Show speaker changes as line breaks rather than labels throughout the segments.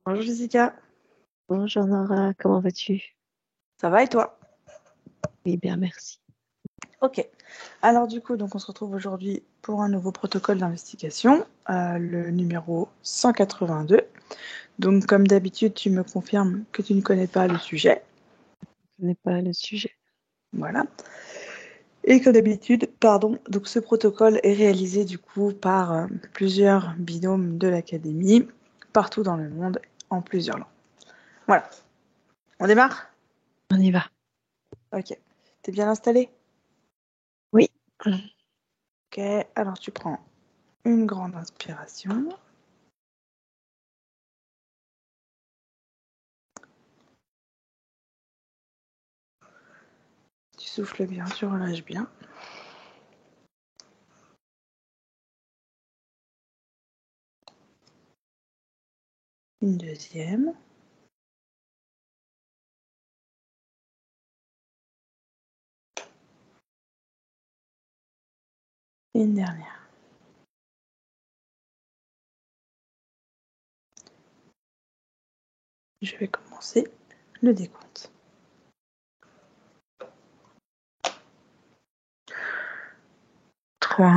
Bonjour Jessica,
Bonjour Nora, comment vas-tu?
ça va et toi?
Oui, bien, merci.
Ok. Alors du coup, donc on se retrouve aujourd'hui pour un nouveau protocole d'investigation, le numéro 182. Donc comme d'habitude, tu me confirmes que tu ne connais pas le sujet.
Ce n'est pas le sujet.
Voilà. Et comme d'habitude, pardon, donc ce protocole est réalisé du coup par plusieurs binômes de l'Académie, partout dans le monde, en plusieurs langues. Voilà. On démarre?
On y va.
Ok. T'es bien installé?
Oui.
Ok. Alors tu prends une grande inspiration. Tu souffles bien, tu relâches bien. Une deuxième. Et une dernière. Je vais commencer le décompte. 3.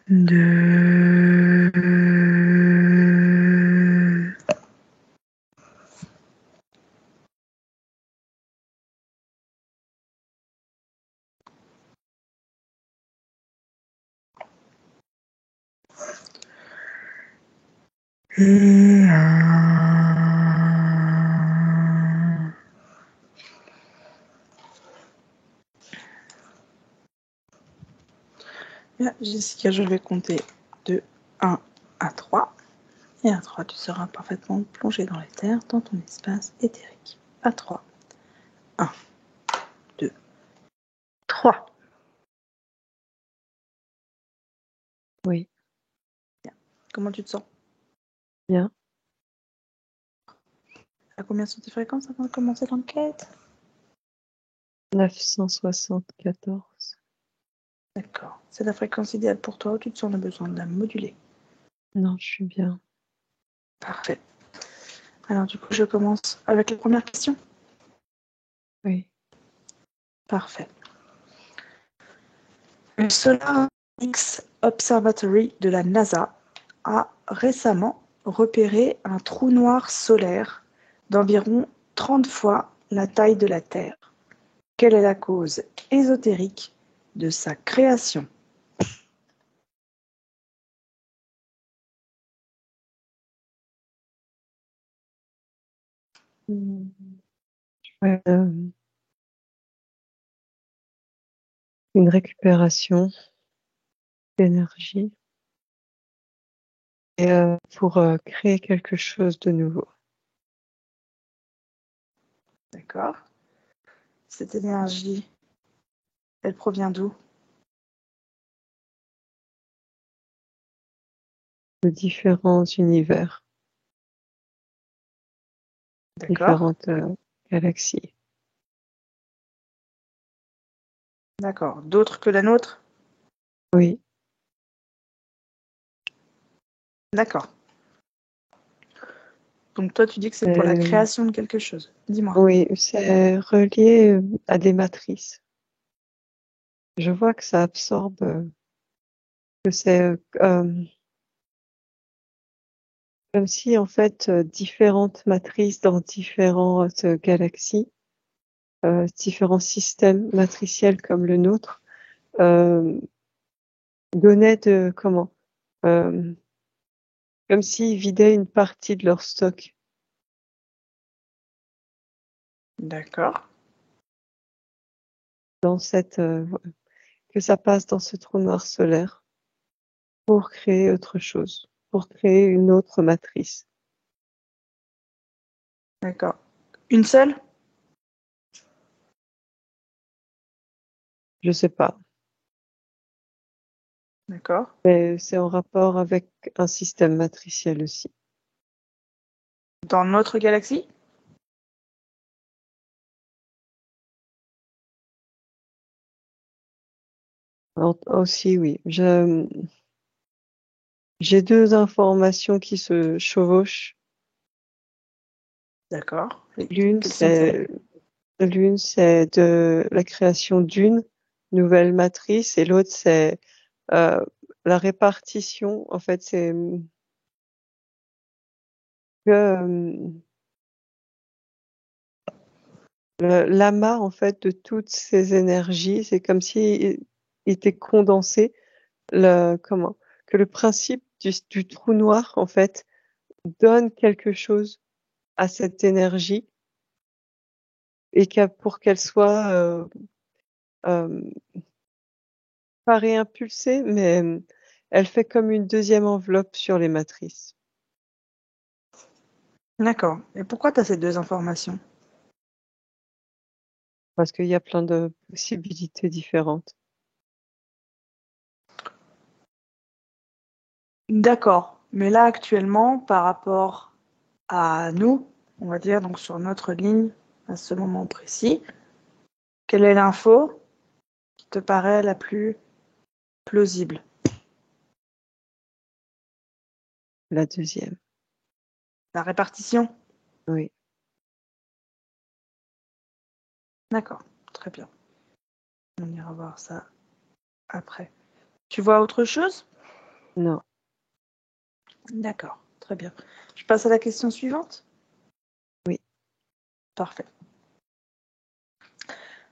2. Et 1. Là, Jessica, je vais compter de 1 à 3. Et à 3, tu seras parfaitement plongé dans les terres, dans ton espace éthérique. À 3. 1, 2, 3.
Oui,
Comment tu te sens?
bien.
À combien sont tes fréquences avant de commencer l'enquête?
974.
D'accord. C'est la fréquence idéale pour toi ou tu te sens le besoin de la moduler?
Non, je suis bien.
Parfait. Alors du coup, je commence avec la première question.
Oui.
Parfait. Le Solar X Observatory de la NASA a récemment repéré un trou noir solaire d'environ 30 fois la taille de la Terre. Quelle est la cause ésotérique de sa création?
Ouais, une récupération d'énergie et pour créer quelque chose de nouveau.
D'accord. Cette énergie, elle provient d'où?
De différents univers,
D'accord.
différentes galaxies.
D'accord. D'autres que la nôtre?
Oui.
D'accord. Donc toi, tu dis que c'est pour la
Euh,
création de quelque chose. Dis-moi.
oui, c'est relié à des matrices. Je vois que ça absorbe, que c'est comme si en fait différentes matrices dans différentes galaxies, différents systèmes matriciels comme le nôtre, euh, donnaient de comment, euh, comme s'ils vidaient une partie de leur stock
D'accord.
dans cette, que ça passe dans ce trou noir solaire pour créer autre chose, pour créer une autre matrice.
D'accord. Une seule?
Je sais pas.
D'accord.
Mais c'est en rapport avec un système matriciel aussi.
Dans notre galaxie?
Aussi, oui. J'ai deux informations qui se chevauchent.
D'accord. Et
L'une,
quelles sont-elles?
c'est l'une, c'est de la création d'une nouvelle matrice et l'autre, c'est euh, la répartition. En fait, c'est que l'amas en fait de toutes ces énergies, c'est comme si il était condensé. Comment que le principe du trou noir en fait donne quelque chose à cette énergie et pour qu'elle soit euh, pas réimpulsée, mais elle fait comme une deuxième enveloppe sur les matrices.
D'accord. Et pourquoi tu as ces deux informations?
Parce qu'il y a plein de possibilités différentes.
D'accord. Mais là, actuellement, par rapport à nous, on va dire, donc sur notre ligne, à ce moment précis, quelle est l'info qui te paraît la plus plausible?
La deuxième,
La répartition?
oui.
D'accord. Très bien. On ira voir ça après. Tu vois autre chose?
Non.
D'accord. Très bien. Je passe à la question suivante?
Oui.
Parfait.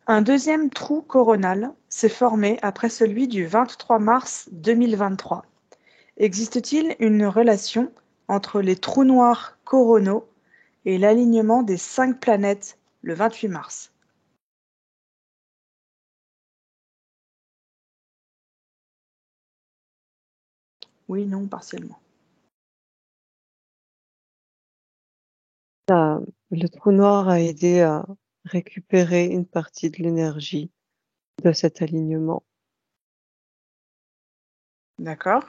Un deuxième trou coronal s'est formé après celui du 23 mars 2023. Existe-t-il une relation entre les trous noirs coronaux et l'alignement des 5 planètes le 28 mars? Oui, non, partiellement.
Le trou noir a aidé à récupérer une partie de l'énergie de cet alignement.
D'accord.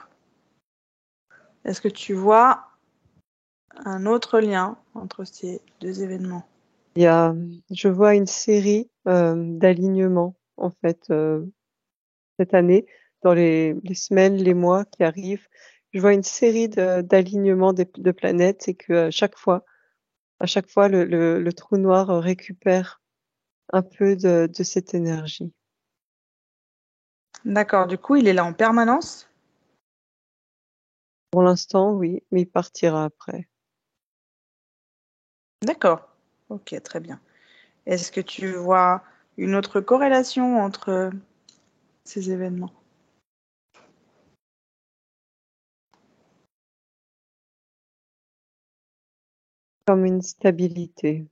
Est-ce que tu vois un autre lien entre ces deux événements?
Il y a, je vois une série d'alignements en fait cette année, dans les semaines, les mois qui arrivent. Je vois une série d'alignements de planètes et que à chaque fois, le trou noir récupère un peu de cette énergie.
D'accord, du coup, il est là en permanence?
Pour l'instant, oui, mais il partira après.
D'accord. Ok, très bien. Est-ce que tu vois une autre corrélation entre ces événements?
Comme une stabilité.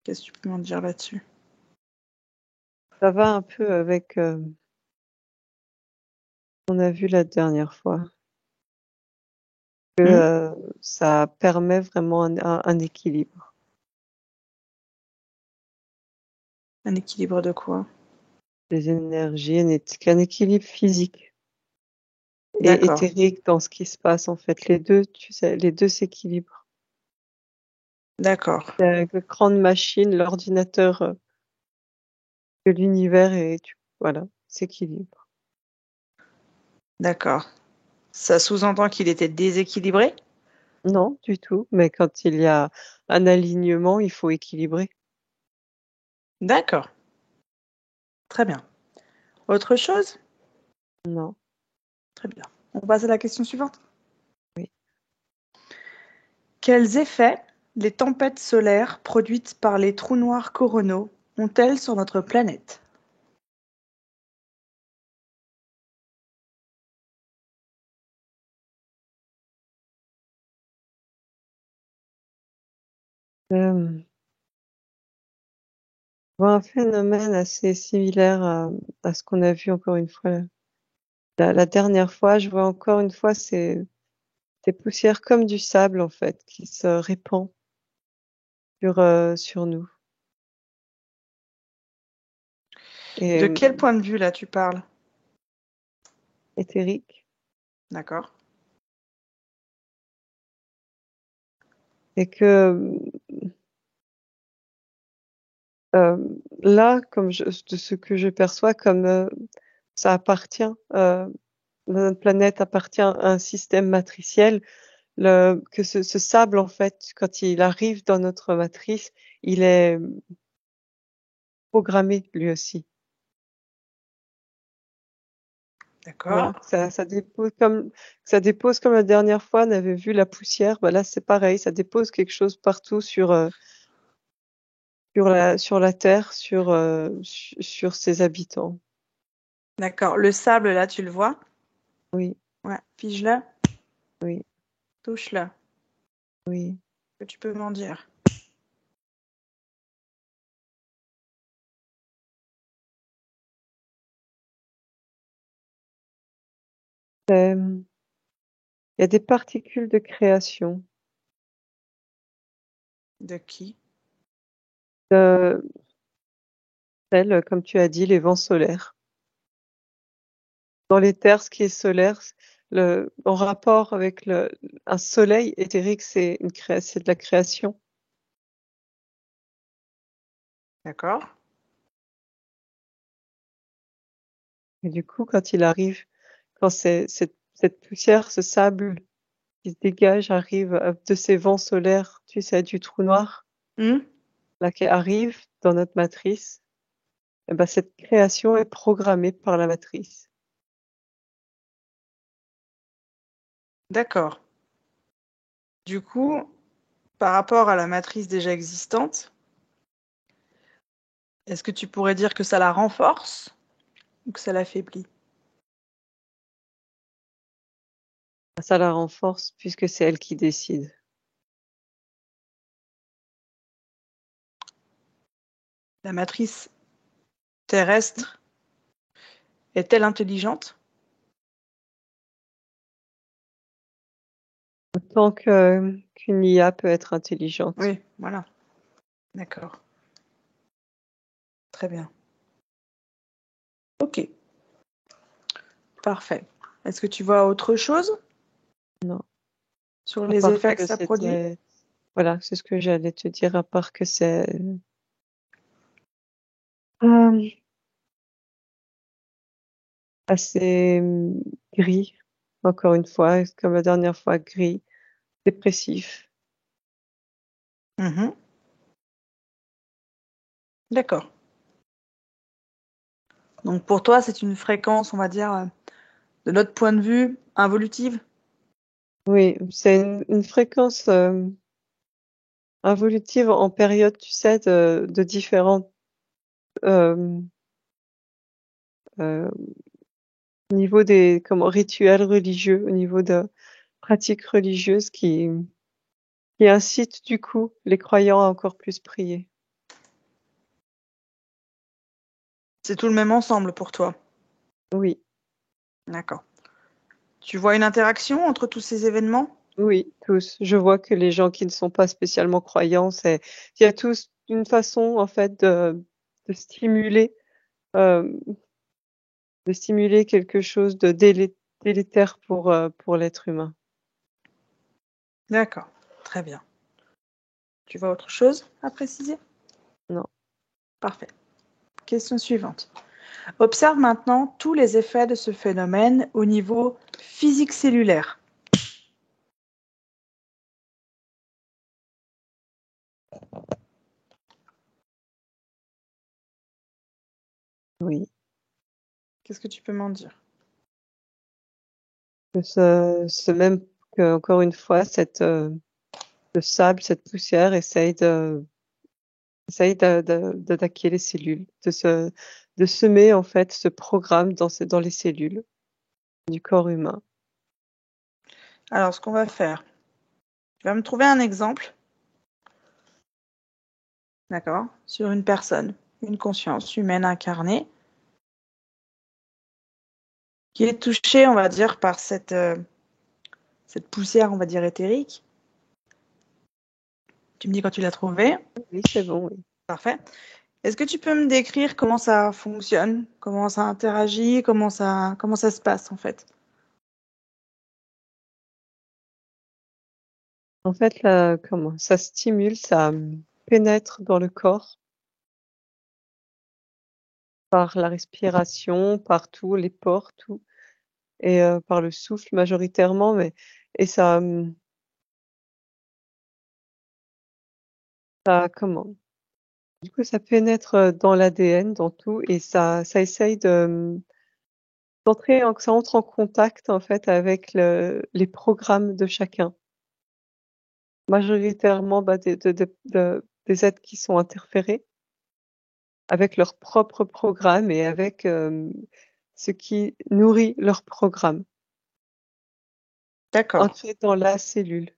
Qu'est-ce que tu peux m'en dire là-dessus?
Ça va un peu avec ce qu'on a vu la dernière fois. Que
Hmm.
ça permet vraiment un équilibre.
Un équilibre de quoi?
Des énergies, un équilibre physique et
D'accord,
éthérique dans ce qui se passe en fait. Les deux, tu sais, les deux s'équilibrent.
d'accord,
La grande machine, l'ordinateur de l'univers et voilà, s'équilibre.
d'accord. Ça sous-entend qu'il était déséquilibré?
Non, du tout. Mais quand il y a un alignement, il faut équilibrer.
D'accord, très bien. Autre chose?
Non,
Très bien. On passe à la question suivante.
oui.
Quels effets les tempêtes solaires produites par les trous noirs coronaux ont-elles sur notre planète?
Je vois un phénomène assez similaire à ce qu'on a vu encore une fois. La dernière fois, je vois encore une fois ces poussières comme du sable en fait qui se répand sur nous. Et
De quel point de vue là tu parles?
éthérique.
D'accord.
Et que là, de ce que je perçois, comme ça appartient, notre planète appartient à un système matriciel, que ce sable, en fait, quand il arrive dans notre matrice, il est programmé lui aussi.
D'accord.
Voilà, ça dépose comme la dernière fois, on avait vu la poussière. Bah là, c'est pareil, ça dépose quelque chose partout sur la terre, sur ses habitants.
D'accord. Le sable, là, tu le vois?
Oui,
Ouais. Fige-le,
oui,
touche-le.
oui.
Que tu peux m'en dire?
Il y a des particules de création,
De qui?
euh, telles, comme tu as dit, les vents solaires. Dans les terres, ce qui est solaire, en rapport avec un soleil éthérique, c'est de la création.
D'accord.
Et du coup, quand il arrive, quand cette poussière, ce sable qui se dégage, arrive de ces vents solaires, tu sais, du trou noir,
Hmm.
là, qui arrive dans notre matrice, eh ben, cette création est programmée par la matrice.
D'accord. Du coup, par rapport à la matrice déjà existante, est-ce que tu pourrais dire que ça la renforce ou que ça l'affaiblit?
Ça la renforce puisque c'est elle qui décide.
La matrice terrestre est-elle intelligente?
Autant qu'une IA peut être intelligente.
Oui, voilà. D'accord. Très bien. Ok, parfait. Est-ce que tu vois autre chose
Non.
sur
À
les
part
effets que
que
ça produit?
voilà, c'est ce que j'allais te dire, à part que c'est euh, assez gris, encore une fois, comme la dernière fois, gris, dépressif.
Mhm. D'accord. Donc pour toi, c'est une fréquence, on va dire, de notre point de vue, involutive?
Oui, c'est une fréquence involutive en période, tu sais, de différents euh, euh, au niveau des comment, rituels religieux, au niveau de pratiques religieuses qui incitent du coup les croyants à encore plus prier.
C'est tout le même ensemble pour toi?
Oui,
D'accord. Tu vois une interaction entre tous ces événements?
oui, tous. Je vois que les gens qui ne sont pas spécialement croyants, il y a tous une façon en fait de stimuler euh, de stimuler quelque chose de délétère pour l'être humain.
D'accord. Très bien. Tu vois autre chose à préciser?
Non.
Parfait. Question suivante. Observe maintenant tous les effets de ce phénomène au niveau physique cellulaire.
Oui.
Qu'est-ce que tu peux m'en dire?
Ce même que, encore une fois, le sable, cette poussière essaye d'attaquer les cellules, de semer en fait ce programme dans les cellules du corps humain.
Alors, ce qu'on va faire, tu vas me trouver un exemple, d'accord, sur une personne, une conscience humaine incarnée, qui est touchée, on va dire, par cette poussière, on va dire, éthérique. Tu me dis quand tu l'as trouvée.
Oui, c'est bon, oui.
Parfait. Est-ce que tu peux me décrire comment ça fonctionne, comment ça interagit, comment ça se passe en fait?
En fait, là, comment ça stimule, ça pénètre dans le corps par la respiration, par tous les pores, tout, et par le souffle majoritairement, mais et ça comment? Du coup, ça pénètre dans l'ADN, dans tout, et ça essaye ça entre en contact en fait avec les programmes de chacun. Majoritairement, bah, des êtres qui sont interférés avec leur propre programme et avec ce qui nourrit leur programme,
D'accord,
ancré dans la cellule.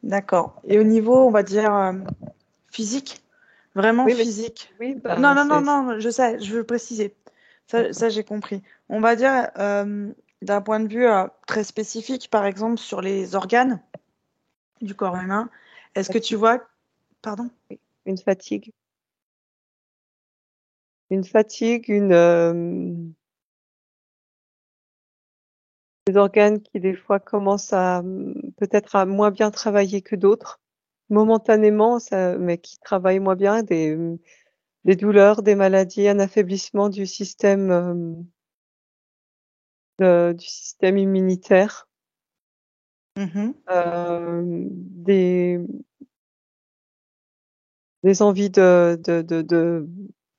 d'accord. Et au niveau, on va dire, physique, vraiment
Oui, mais
physique.
oui,
Non,
ben
non, non, non, je sais, je veux préciser. Ça,
d'accord.
j'ai compris. On va dire, d'un point de vue très spécifique, par exemple, sur les organes du corps humain, est-ce que tu
Fatigue,
vois, pardon?
oui. Une fatigue, une fatigue, des organes qui des fois commencent à peut-être à moins bien travailler que d'autres, momentanément, ça, mais qui travaillent moins bien, des douleurs, des maladies, un affaiblissement du système immunitaire,
Mhm.
des envies de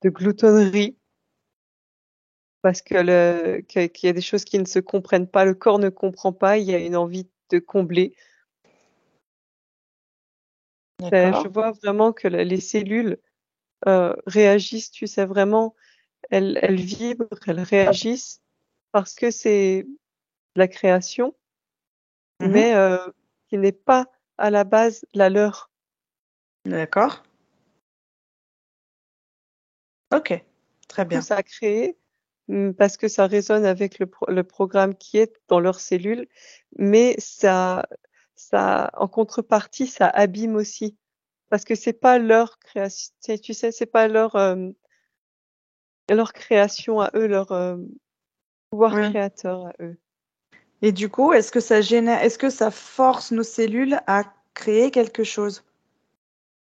gloutonnerie parce qu'il y a des choses qui ne se comprennent pas, le corps ne comprend pas, il y a une envie de combler. Je
D'accord.
vois vraiment que les cellules réagissent, tu sais vraiment, elles vibrent, elles réagissent parce que c'est de la création,
Mhm.
mais qui n'est pas à la base la leur.
D'accord. Ok,
Du
très
coup,
bien.
ça a créé, parce que ça résonne avec le programme qui est dans leurs cellules, mais en contrepartie, ça abîme aussi. Parce que c'est pas leur création, tu sais, c'est pas leur création à eux, leur pouvoir
Oui.
créateur à eux.
Et du coup, est-ce que ça force nos cellules à créer quelque chose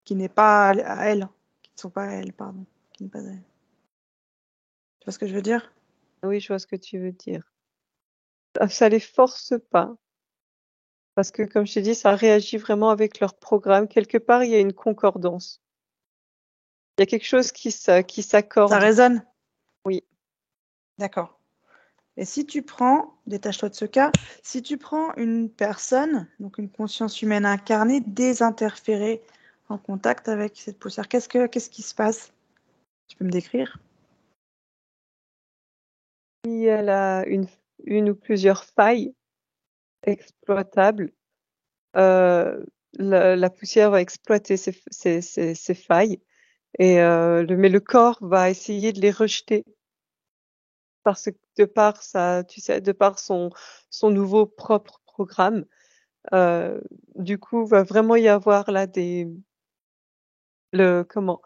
qui n'est pas à elles, qui ne sont pas à elles, pardon, qui n'est pas à elles. Tu vois ce que je veux dire?
Oui, je vois ce que tu veux dire. Ça les force pas. Parce que, comme je t'ai dit, ça réagit vraiment avec leur programme. Quelque part, il y a une concordance. Il y a quelque chose qui
Ça
s'accorde.
résonne?
Oui.
D'accord. Et si tu prends, détache-toi de ce cas, si tu prends une personne, donc une conscience humaine incarnée, désinterférée, en contact avec cette poussière, qu'est-ce qui se passe? Tu peux me décrire?
Si elle a une ou plusieurs failles exploitables, la poussière va exploiter ces failles et mais le corps va essayer de les rejeter parce que de par tu sais, de par son nouveau propre programme, euh, du coup, va vraiment y avoir là comment,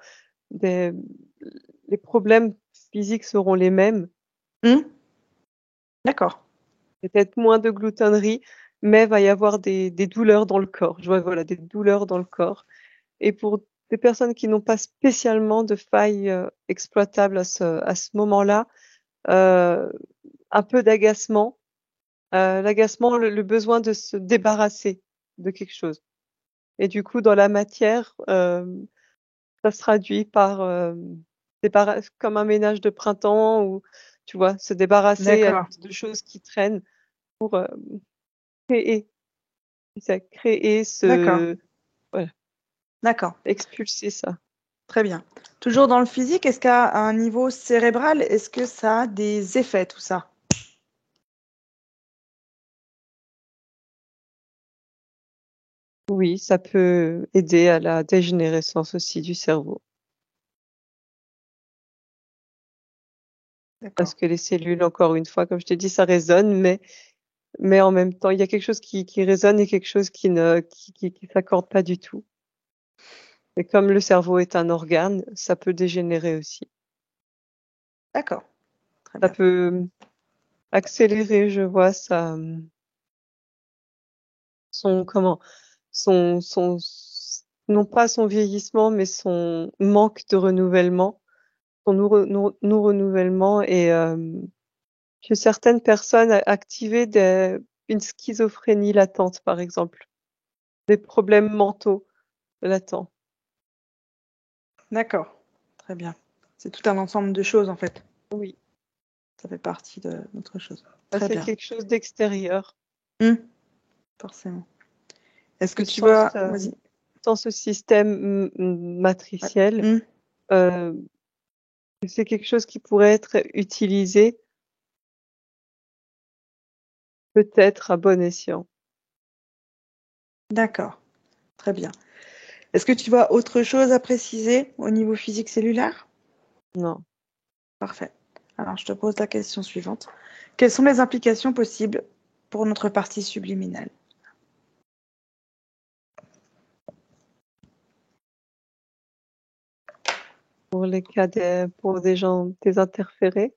des, les problèmes physiques seront les mêmes,
Hmm. D'accord.
peut-être moins de gloutonnerie, mais va y avoir des douleurs dans le corps. Je vois, voilà, des douleurs dans le corps. Et pour des personnes qui n'ont pas spécialement de failles exploitables à ce moment-là, euh, un peu d'agacement, l'agacement, le besoin de se débarrasser de quelque chose. Et du coup, dans la matière, ça se traduit par comme un ménage de printemps ou, tu vois, se débarrasser
D'accord.
de choses qui traînent pour créer, tu sais, créer
D'accord.
voilà,
D'accord.
expulser ça.
Très bien. Toujours dans le physique, est-ce qu'à un niveau cérébral, est-ce que ça a des effets, tout ça?
Oui, ça peut aider à la dégénérescence aussi du cerveau. Parce
D'accord.
que les cellules, encore une fois, comme je t'ai dit, ça résonne, mais en même temps, il y a quelque chose qui résonne et quelque chose qui ne qui s'accorde pas du tout. Et comme le cerveau est un organe, ça peut dégénérer aussi.
D'accord, très
Ça
bien.
peut accélérer, je vois, son, non pas son vieillissement, mais son manque de renouvellement, son non-renouvellement et chez certaines personnes activer une schizophrénie latente, par exemple, des problèmes mentaux latents.
D'accord, très bien. C'est tout un ensemble de choses en fait.
Oui,
Ça fait partie d'autre chose.
ça
Très
c'est
bien.
quelque chose d'extérieur.
Hmm, forcément. Est-ce que
Que
tu vas... Vas-y.
sans ce système
Ouais.
matriciel,
Hmm,
euh, c'est quelque chose qui pourrait être utilisé peut-être à bon escient.
d'accord, très bien. Est-ce que tu vois autre chose à préciser au niveau physique cellulaire?
Non.
Parfait. Alors, je te pose la question suivante. Quelles sont les implications possibles pour notre partie subliminale?
Pour les cas pour des gens désinterférés,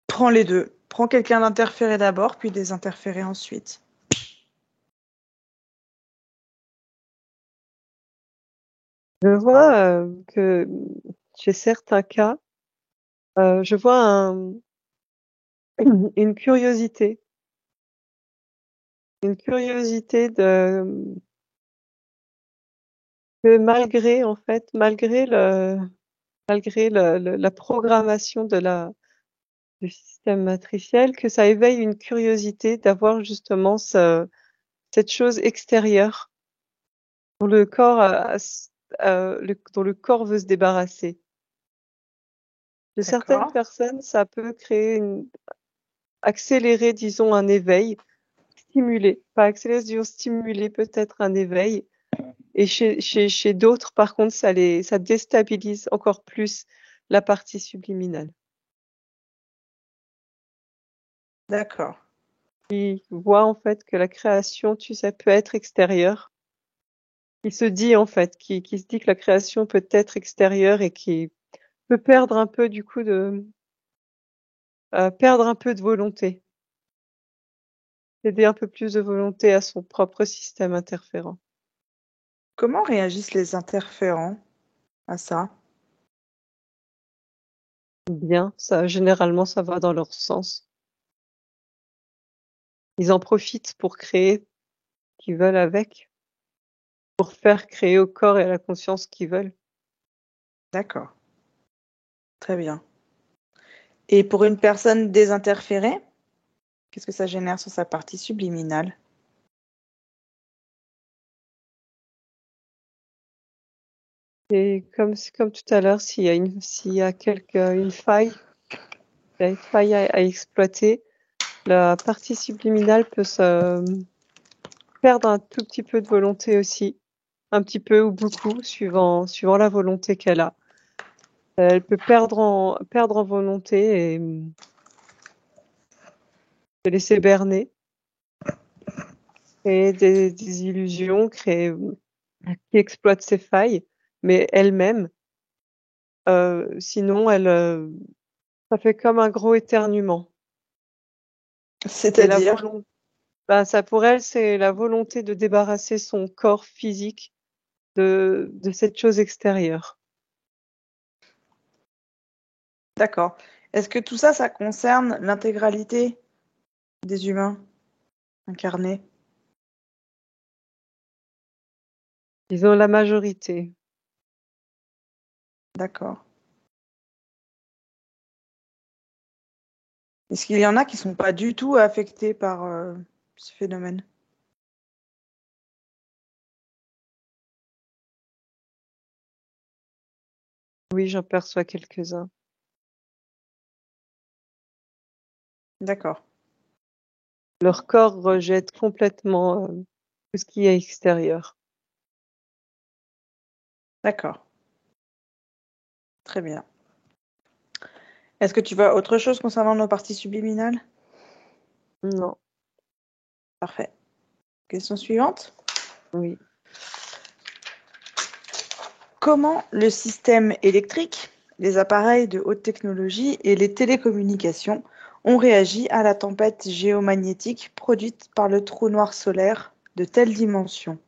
Prends les deux. Prends quelqu'un d'interféré d'abord, puis désinterféré ensuite.
je vois que chez certains cas, je vois une curiosité que malgré en fait, malgré la programmation du système matriciel, que ça éveille une curiosité d'avoir justement cette chose extérieure dont le corps dont le corps veut se débarrasser. De certaines
D'accord.
personnes, ça peut créer accélérer, disons, un éveil, stimuler, pas accélérer, disons, stimuler peut-être un éveil. Et chez d'autres, par contre, ça déstabilise encore plus la partie subliminale.
D'accord.
Qui voit en fait que la création, tu sais, peut être extérieure. Qui se dit en fait, qui se dit que la création peut être extérieure et qui peut perdre un peu du coup perdre un peu de volonté, céder un peu plus de volonté à son propre système interférent.
Comment réagissent les interférents à ça?
Bien, ça généralement ça va dans leur sens. Ils en profitent pour créer ce qu'ils veulent avec, pour faire créer au corps et à la conscience ce qu'ils veulent.
D'accord. Très bien. Et pour une personne désinterférée, qu'est-ce que ça génère sur sa partie subliminale?
Et comme tout à l'heure, s'il y a une faille, il y a une faille à exploiter, la partie subliminale peut se perdre un tout petit peu de volonté aussi, un petit peu ou beaucoup, suivant la volonté qu'elle a. Elle peut perdre en volonté et se laisser berner, créer des illusions, qui exploitent ses failles, mais elle-même, sinon ça fait comme un gros éternuement. C'est la
C'est-à-dire?
volonté. Bah, ça pour elle, c'est la volonté de débarrasser son corps physique de cette chose extérieure.
D'accord. Est-ce que tout ça, ça concerne l'intégralité des humains incarnés?
Disons la majorité.
D'accord. Est-ce qu'il y en a qui sont pas du tout affectés par ce phénomène?
Oui, j'en perçois quelques-uns.
D'accord.
Leur corps rejette complètement tout ce qui est extérieur.
D'accord. Très bien. Est-ce que tu vois autre chose concernant nos parties subliminales?
Non,
Parfait. Question suivante.
oui.
Comment le système électrique, les appareils de haute technologie et les télécommunications ont réagi à la tempête géomagnétique produite par le trou noir solaire de telle dimension?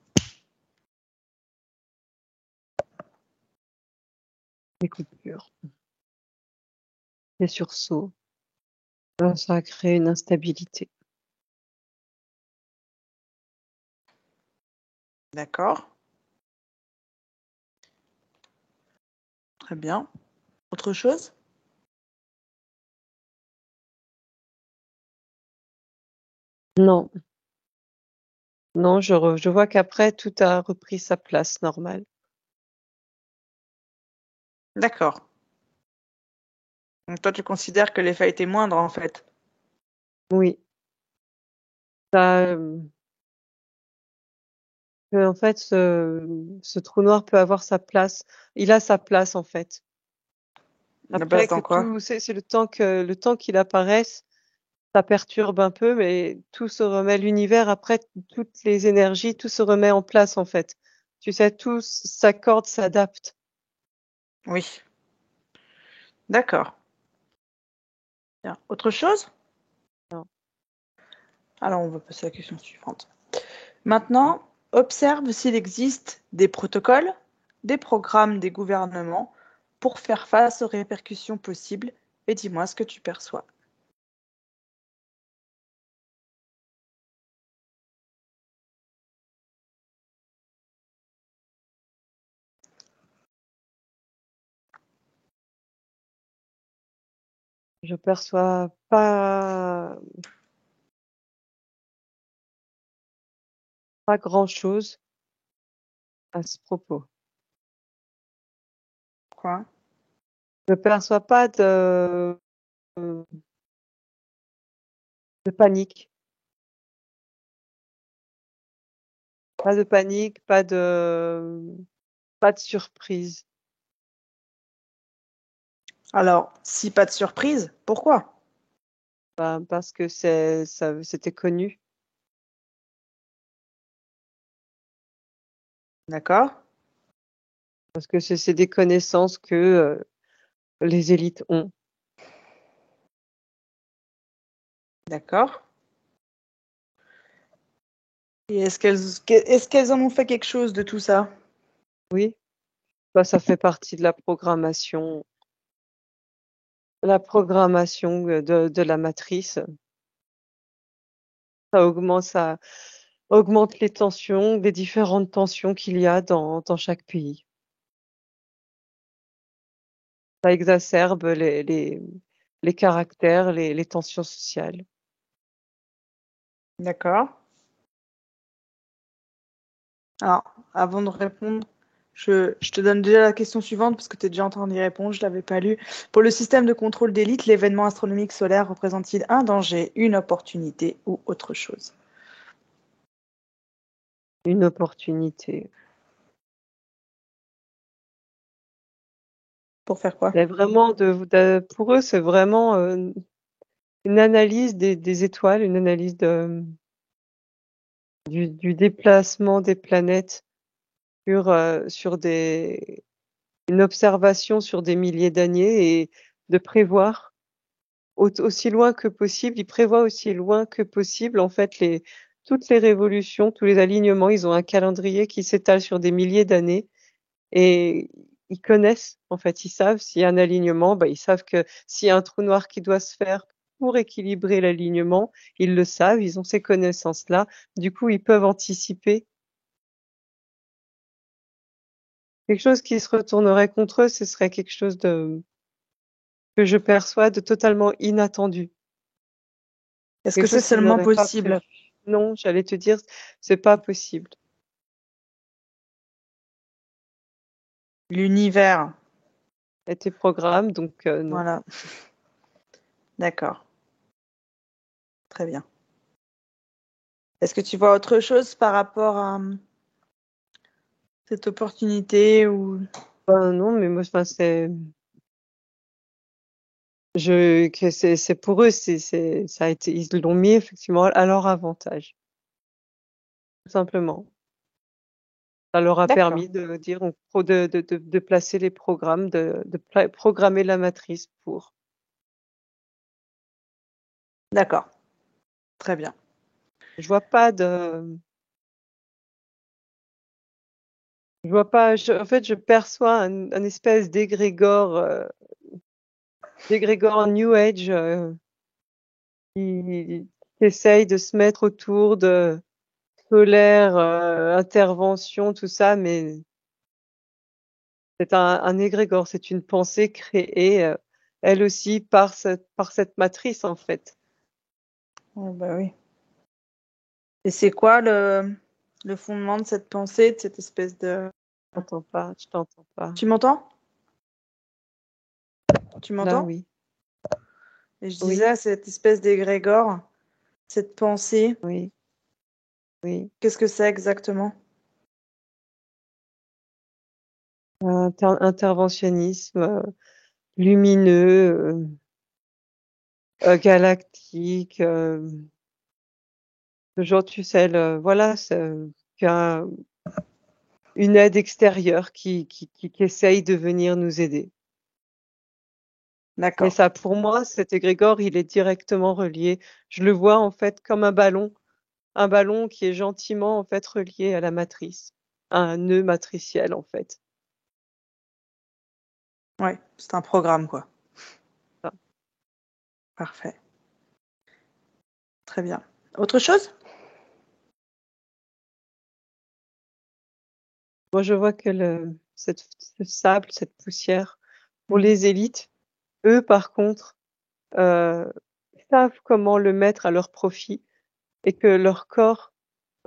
Les coupures, les sursauts, ça a créé une instabilité.
D'accord, très bien. Autre chose?
Non, non, je vois qu'après tout a repris sa place normale.
D'accord. Donc toi, tu considères que l'effet a été moindre en fait.
Oui, ça, en fait, ce trou noir peut avoir sa place. Il a sa place en fait.
La place
Après que
dans quoi?
tout, c'est le temps qu'il apparaisse, ça perturbe un peu, mais tout se remet, l'univers après, toutes les énergies, tout se remet en place en fait. Tu sais, tout s'accorde, s'adapte.
Oui, d'accord. Bien. Autre chose?
Non.
Alors, on va passer à la question suivante. Maintenant, observe s'il existe des protocoles, des programmes des gouvernements pour faire face aux répercussions possibles et dis-moi ce que tu perçois.
Je perçois pas grand-chose à ce propos.
Quoi?
Je perçois pas de panique. Pas de panique, pas de surprise.
Alors, si pas de surprise, pourquoi?
Parce que c'était connu.
D'accord?
Parce que c'est des connaissances que les élites ont.
D'accord. Et est-ce qu'elles en ont fait quelque chose de tout ça?
Oui, ça fait partie de la programmation de la matrice. Ça augmente les tensions, les différentes tensions qu'il y a dans chaque pays. Ça exacerbe les caractères, les tensions sociales.
D'accord. Alors, avant de répondre, je te donne déjà la question suivante parce que tu es déjà en train d'y répondre, je ne l'avais pas lu. Pour le système de contrôle d'élite, l'événement astronomique solaire représente-t-il un danger, une opportunité ou autre chose?
Une opportunité.
Pour faire quoi?
Mais vraiment, pour eux, c'est vraiment une analyse des étoiles, une analyse du déplacement des planètes sur une observation sur des milliers d'années et de prévoir aussi loin que possible. Ils prévoient aussi loin que possible, en fait, toutes les révolutions, tous les alignements. Ils ont un calendrier qui s'étale sur des milliers d'années et ils connaissent, en fait, ils savent s'il y a un alignement, ils savent que s'il y a un trou noir qui doit se faire pour équilibrer l'alignement, ils le savent, ils ont ces connaissances-là. Du coup, ils peuvent anticiper. Quelque chose qui se retournerait contre eux, ce serait quelque chose que je perçois de totalement inattendu.
Est-ce que
Quelque
c'est
chose qu'ils
seulement
n'auraient pas
possible?
prévu. Non, j'allais te dire, c'est pas possible.
L'univers.
Et tes programmes, donc non.
Voilà, d'accord, très bien. Est-ce que tu vois autre chose par rapport à cette opportunité ou...
Non, mais moi, enfin, c'est pour eux, ça a été, ils l'ont mis effectivement à leur avantage, tout simplement. Ça leur a
D'accord,
permis de dire, de placer les programmes, programmer la matrice pour.
d'accord, très bien.
Je vois pas de, je vois pas, en fait, je perçois un espèce d'égrégore New Age, qui essaye de se mettre autour de solaire, intervention, tout ça, mais c'est un égrégore, c'est une pensée créée, elle aussi par cette matrice, en fait.
Oh, bah oui. Et c'est quoi le fondement de cette pensée, de cette espèce de...
Je t'entends pas.
Tu m'entends? Tu
Là,
m'entends?
oui,
Et je
oui,
disais, cette espèce d'égrégore, cette pensée,
oui, oui.
qu'est-ce que c'est exactement?
Interventionnisme lumineux, galactique, genre, tu sais, voilà, c'est qu'un- une aide extérieure qui essaye de venir nous aider. Mais
D'accord.
ça, pour moi, cet égrégore, il est directement relié. Je le vois en fait comme un ballon qui est gentiment en fait relié à la matrice, à un nœud matriciel en fait.
Ouais, c'est un programme, quoi.
Enfin,
Parfait. Très bien. Autre chose?
moi, je vois que ce sable, cette poussière, pour
Mhm.
les élites, eux, par contre, euh, savent comment le mettre à leur profit et que leur corps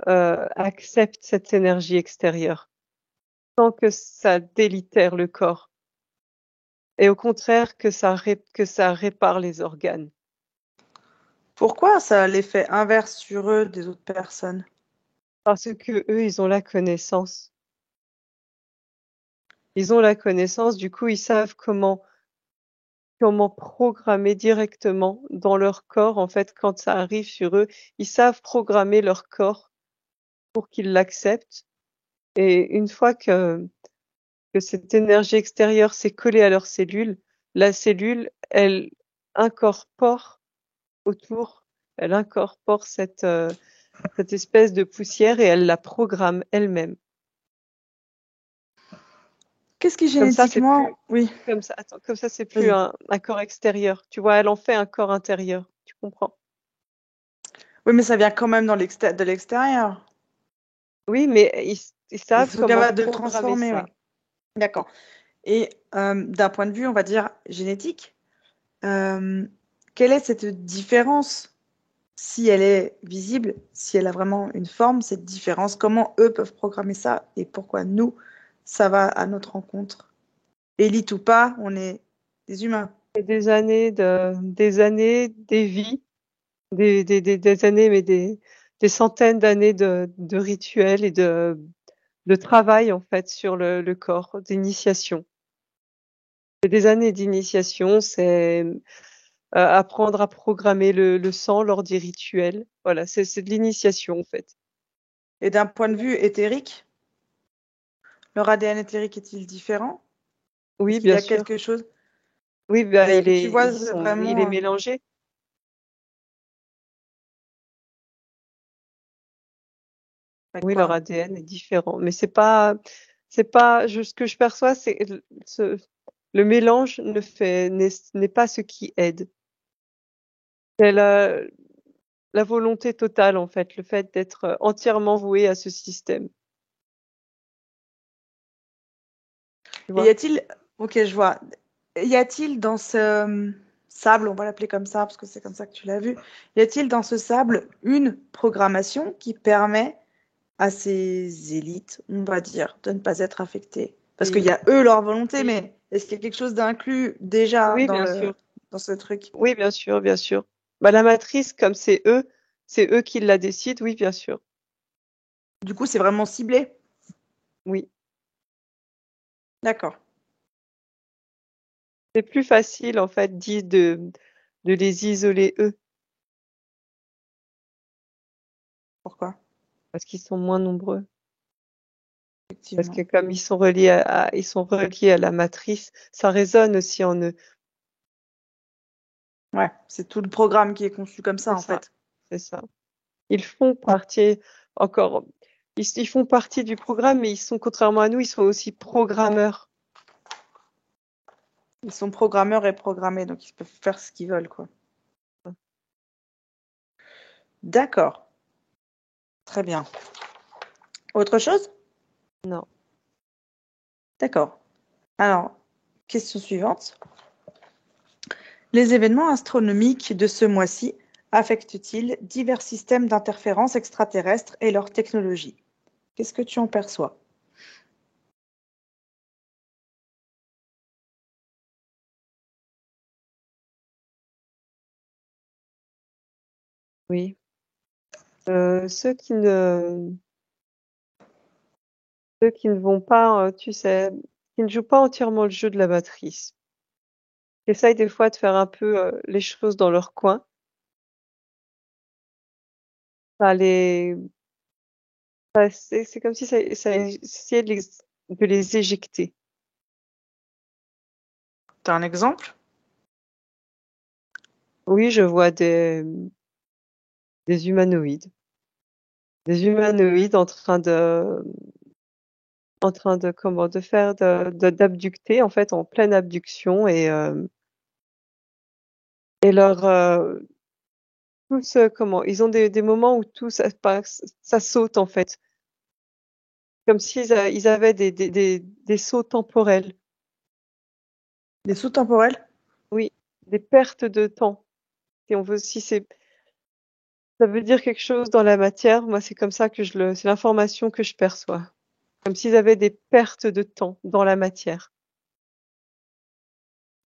accepte cette énergie extérieure sans que ça délitère le corps et au contraire que ça répare les organes.
Pourquoi ça a l'effet inverse sur eux des autres personnes?
Parce que eux, ils ont la connaissance. Ils ont la connaissance, du coup, ils savent comment programmer directement dans leur corps, en fait, quand ça arrive sur eux, ils savent programmer leur corps pour qu'ils l'acceptent. Et une fois que cette énergie extérieure s'est collée à leur cellule, la cellule, elle incorpore autour, elle incorpore cette espèce de poussière et elle la programme elle-même.
Qu'est-ce qui
Comme ça, c'est plus,
génétiquement... Oui,
comme ça, c'est plus
vas-y.
un corps extérieur. Tu vois, elle en fait un corps intérieur. Tu comprends?
Oui, mais ça vient quand même de l'extérieur.
Oui, mais ils
Ils
savent
sont
comment
capables de le
programmer
transformer, oui.
ça.
D'accord. Et d'un point de vue, on va dire, génétique, euh, quelle est cette différence, si elle est visible, si elle a vraiment une forme, cette différence, comment eux peuvent programmer ça et pourquoi nous, ça va à notre rencontre? Élite ou pas, on est des humains.
Et des années, des vies, des années, mais des centaines d'années de rituels et de travail, en fait, sur le corps, d'initiation. C'est des années d'initiation, c'est apprendre à programmer le sang lors des rituels. Voilà, c'est de l'initiation, en fait.
Et d'un point de vue éthérique, leur ADN éthérique est-il différent?
Oui,
Est-ce qu'il y
bien
a
sûr.
quelque chose?
Oui, bah,
Est-ce que tu vois
il est
vraiment...
mélangé.
avec
Oui, leur
quoi?
ADN est différent, mais ce que je perçois, c'est le mélange n'est pas ce qui aide. C'est la volonté totale, en fait, le fait d'être entièrement voué à ce système. Tu
Et y
vois?
a-t-il... Ok, je vois. Y a-t-il dans ce sable, on va l'appeler comme ça parce que c'est comme ça que tu l'as vu, y a-t-il dans ce sable une programmation qui permet à ces élites, on va dire, de ne pas être affectées? Parce qu'il
Oui,
y a eux leur volonté, mais est-ce qu'il y a quelque chose d'inclus déjà
oui, bien sûr.
dans ce truc?
Oui, bien sûr, bien sûr. Bah, la matrice, comme c'est eux qui la décident. Oui, bien sûr.
Du coup, c'est vraiment ciblé.
Oui.
D'accord.
C'est plus facile, en fait, de les isoler eux,
Pourquoi?
parce qu'ils sont moins nombreux. Parce
effectivement.
que comme ils sont reliés à la matrice, ça résonne aussi en eux.
Ouais, c'est tout le programme qui est conçu comme ça,
C'est
en
ça,
fait.
c'est ça. Ils font partie encore, ils font partie du programme, mais ils sont, contrairement à nous, ils sont aussi programmeurs.
Ils sont programmeurs et programmés, donc ils peuvent faire ce qu'ils veulent, quoi. D'accord, très bien. Autre chose?
Non.
D'accord. Alors, question suivante. Les événements astronomiques de ce mois-ci affectent-ils divers systèmes d'interférences extraterrestres et leur technologie? Qu'est-ce que tu en perçois?
Oui. Ceux qui ne vont pas, tu sais, qui ne jouent pas entièrement le jeu de la matrice, qui essayent des fois de faire un peu les choses dans leur coin, ça les, c'est comme si ça essayait de les éjecter.
T'as un exemple?
Oui, je vois des humanoïdes. Des humanoïdes en train de comment de faire d'abducter en fait en pleine abduction et leur tous comment ils ont des moments où tout ça saute en fait comme ils avaient des sauts temporels.
Des sauts temporels?
Oui, des pertes de temps. Si on veut, si c'est ça veut dire quelque chose dans la matière, moi c'est comme ça que c'est l'information que je perçois. Comme s'ils avaient des pertes de temps dans la matière.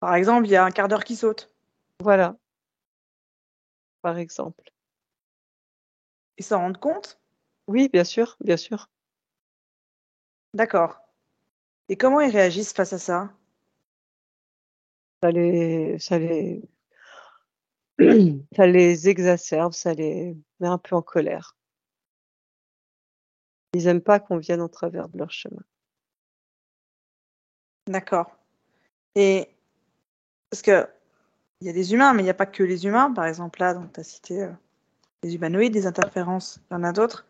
Par exemple, il y a un quart d'heure qui saute.
Voilà, par exemple.
Ils s'en rendent compte?
Oui, bien sûr, bien sûr.
D'accord. Et comment ils réagissent face à ça?
Ça les, ça les exacerbe, ça les met un peu en colère. Ils aiment pas qu'on vienne en travers de leur chemin.
D'accord. Et parce que il y a des humains, mais il n'y a pas que les humains. Par exemple, là, donc tu as cité les humanoïdes, des interférences, il y en a d'autres.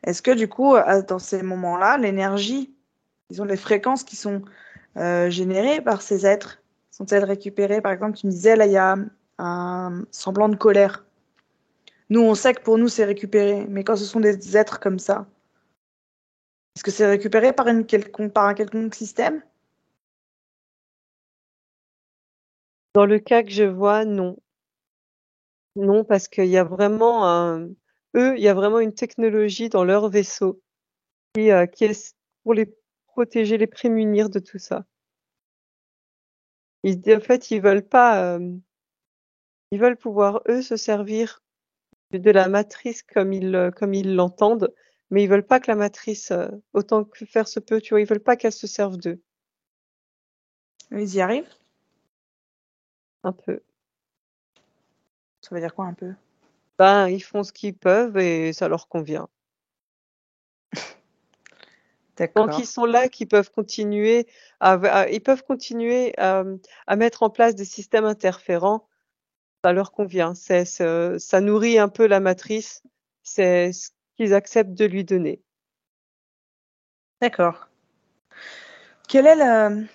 Est-ce que du coup, dans ces moments-là, l'énergie, disons les fréquences qui sont générées par ces êtres, sont-elles récupérées? Par exemple, tu me disais, là, il y a un semblant de colère. Nous, on sait que pour nous, c'est récupéré, mais quand ce sont des êtres comme ça, est-ce que c'est récupéré par par un quelconque système?
Dans le cas que je vois, non. Non, parce qu'il y a vraiment eux, il y a vraiment une technologie dans leur vaisseau qui est pour les protéger, les prémunir de tout ça. En fait, ils veulent pas, ils veulent pouvoir eux se servir de la matrice comme ils l'entendent, mais ils veulent pas que la matrice, autant que faire se peut, tu vois, ils veulent pas qu'elle se serve d'eux,
Ils y arrivent?
un peu.
Ça veut dire quoi un peu?
Ben, ils font ce qu'ils peuvent et ça leur convient. Tant qu'ils
D'accord.
sont là, qu'ils peuvent continuer ils peuvent continuer à mettre en place des systèmes interférents, ça leur convient. Ça nourrit un peu la matrice, c'est ce qu'ils acceptent de lui donner.
D'accord. Quelle est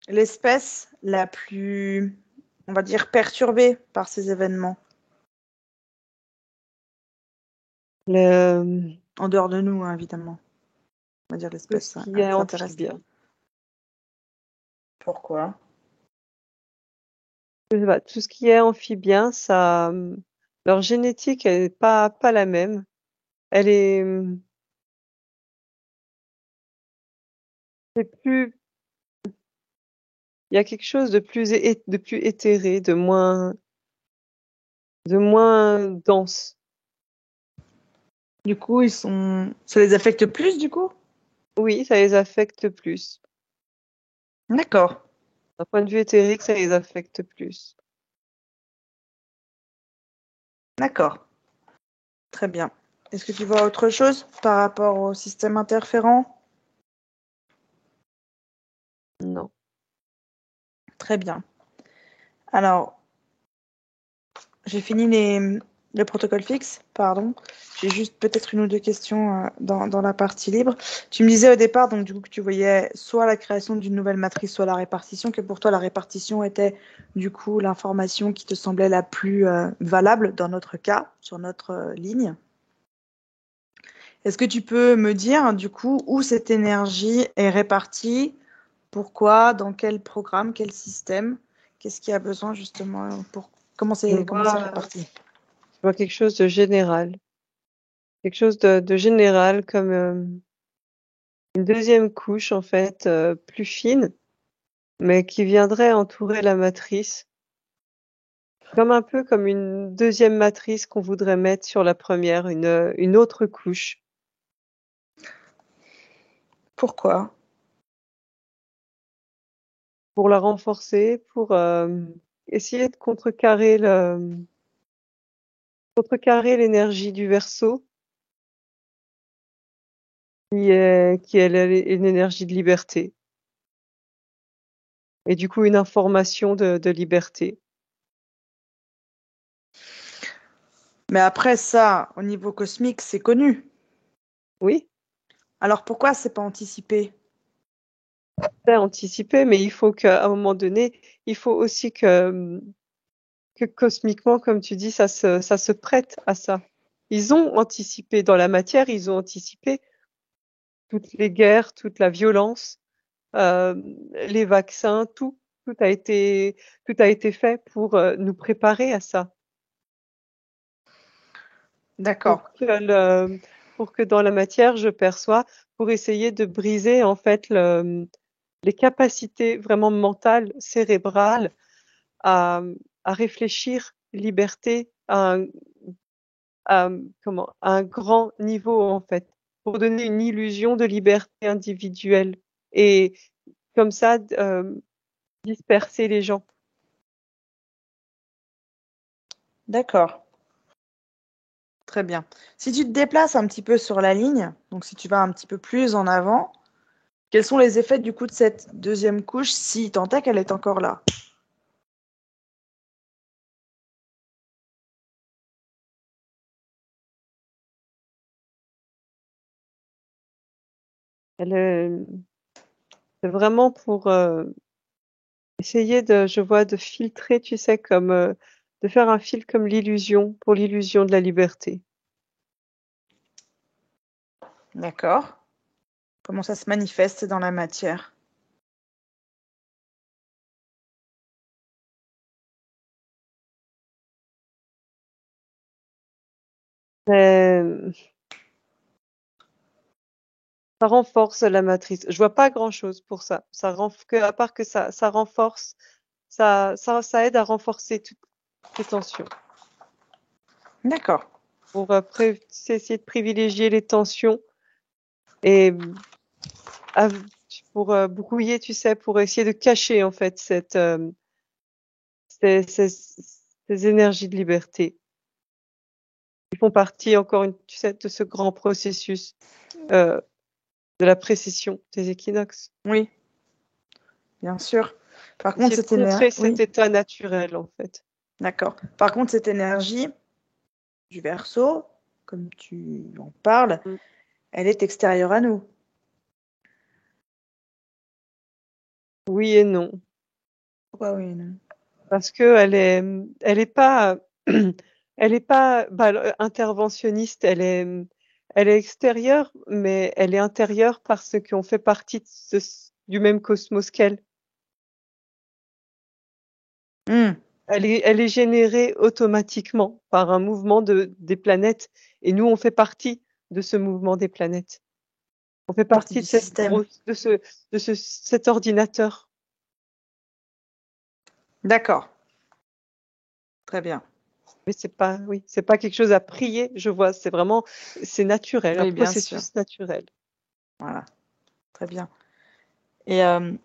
l'espèce la plus, on va dire, perturbée par ces événements?
Le,
En dehors de nous, hein, évidemment. On va dire
tout ce
l'espèce
qui est
extraterrestre.
amphibien.
Pourquoi?
Je sais pas, tout ce qui est amphibien, leur génétique elle est pas la même. Elle est, c'est plus, il y a quelque chose de plus éthéré, de moins dense.
Du coup, ça les affecte plus, du coup?
Oui, ça les affecte plus.
D'accord.
D'un point de vue éthérique, ça les affecte plus.
D'accord. Très bien. Est-ce que tu vois autre chose par rapport au système interférent? Très bien. Alors, j'ai fini le protocole fixe, pardon. J'ai juste peut-être une ou deux questions dans la partie libre. Tu me disais au départ, donc du coup, que tu voyais soit la création d'une nouvelle matrice, soit la répartition, que pour toi, la répartition était du coup l'information qui te semblait la plus valable dans notre cas, sur notre ligne. Est-ce que tu peux me dire du coup où cette énergie est répartie? Pourquoi? Dans quel programme? Quel système? Qu'est-ce qui a besoin justement pour comment
Je
c'est réparti?
je vois quelque chose de général. Quelque chose de général comme une deuxième couche, en fait, plus fine, mais qui viendrait entourer la matrice. Comme un peu comme une deuxième matrice qu'on voudrait mettre sur la première, une autre couche.
Pourquoi?
Pour la renforcer, pour essayer de contrecarrer l'énergie du Verseau, qui est une énergie de liberté. Et du coup, une information de liberté.
Mais après ça, au niveau cosmique, c'est connu.
Oui,
Alors pourquoi c'est pas anticipé?
c'est anticipé, mais il faut qu'à un moment donné, il faut aussi que cosmiquement, comme tu dis, ça se prête à ça. Ils ont anticipé dans la matière, ils ont anticipé toutes les guerres, toute la violence, euh, les vaccins, tout a été, tout a été fait pour nous préparer à ça,
D'accord.
pour que dans la matière, je perçois, pour essayer de briser en fait les capacités vraiment mentales, cérébrales à, à réfléchir liberté à, à un grand niveau en fait, pour donner une illusion de liberté individuelle et comme ça disperser les gens.
D'accord. Très bien. Si tu te déplaces un petit peu sur la ligne, donc si tu vas un petit peu plus en avant, quels sont les effets du coup de cette deuxième couche si tant est qu'elle est encore là?
Elle, c'est vraiment pour essayer je vois, de filtrer, tu sais, comme de faire un fil comme l'illusion, pour l'illusion de la liberté.
D'accord. Comment ça se manifeste dans la matière?
Euh, Ça renforce la matrice. Je vois pas grand-chose pour ça. À part que ça renforce, ça aide à renforcer toutes les tensions.
D'accord.
Pour essayer de privilégier les tensions et av- pour brouiller, tu sais, pour essayer de cacher en fait ces énergies de liberté. Ils font partie tu sais, de ce grand processus euh, de la précession des équinoxes.
Oui, bien sûr. Par contre,
Essayer de
cette énergie,
contrer cet
oui,
état naturel en fait.
d'accord. Par contre, cette énergie du Verseau, comme tu en parles,
Mm.
elle est extérieure à nous.
Oui et non.
Pourquoi oui, non?
Parce que elle est pas, elle est pas interventionniste. Elle est extérieure, mais elle est intérieure parce qu'on fait partie du même cosmos qu'elle.
Hmm,
Elle est générée automatiquement par un mouvement des planètes, et nous, on fait partie de ce mouvement des planètes. On fait
partie
partie
du
de cette
système.
grosse, cet ordinateur.
D'accord. Très bien.
Mais oui, c'est pas quelque chose à prier. Je vois, c'est naturel, un
Oui, bien sûr.
processus naturel.
Voilà. Très bien. Et on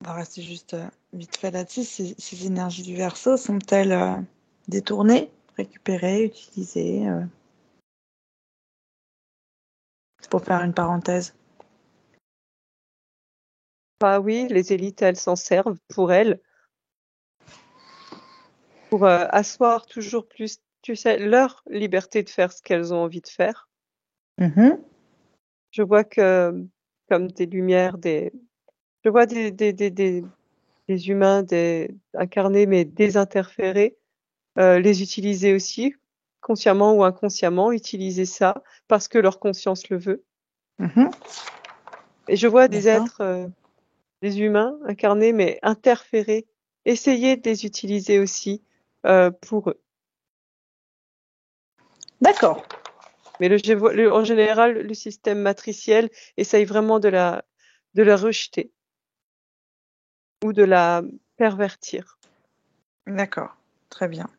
va rester juste vite fait là-dessus. Ces énergies du Verseau sont-elles détournées, récupérées, utilisées? C'est pour faire une parenthèse.
Bah oui, les élites, elles s'en servent pour elles, pour asseoir toujours plus, tu sais, leur liberté de faire ce qu'elles ont envie de faire.
Mhm.
Je vois que, comme des lumières, je vois des humains, incarnés mais désinterférés, les utiliser aussi, consciemment ou inconsciemment, utiliser ça parce que leur conscience le veut.
Mhm.
Et je vois des
D'accord.
êtres, des humains incarnés mais interférés, essayer de les utiliser aussi pour eux.
D'accord.
Mais en général, le système matriciel essaye vraiment de la rejeter ou de la pervertir.
D'accord. Très bien.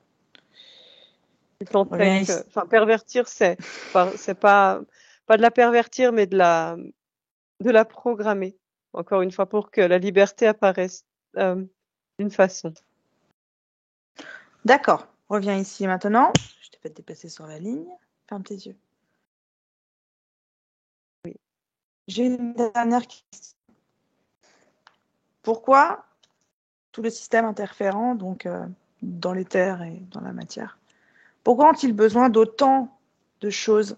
Tant
On revient
que,
ici.
enfin, pervertir, c'est pas de la pervertir, mais de la programmer. Encore une fois, pour que la liberté apparaisse euh, d'une façon.
D'accord. Reviens ici maintenant. Je t'ai fait déplacer sur la ligne. Ferme tes yeux.
Oui.
J'ai une dernière question. Pourquoi tout le système interférent, donc dans l'éther et dans la matière, pourquoi ont-ils besoin d'autant de choses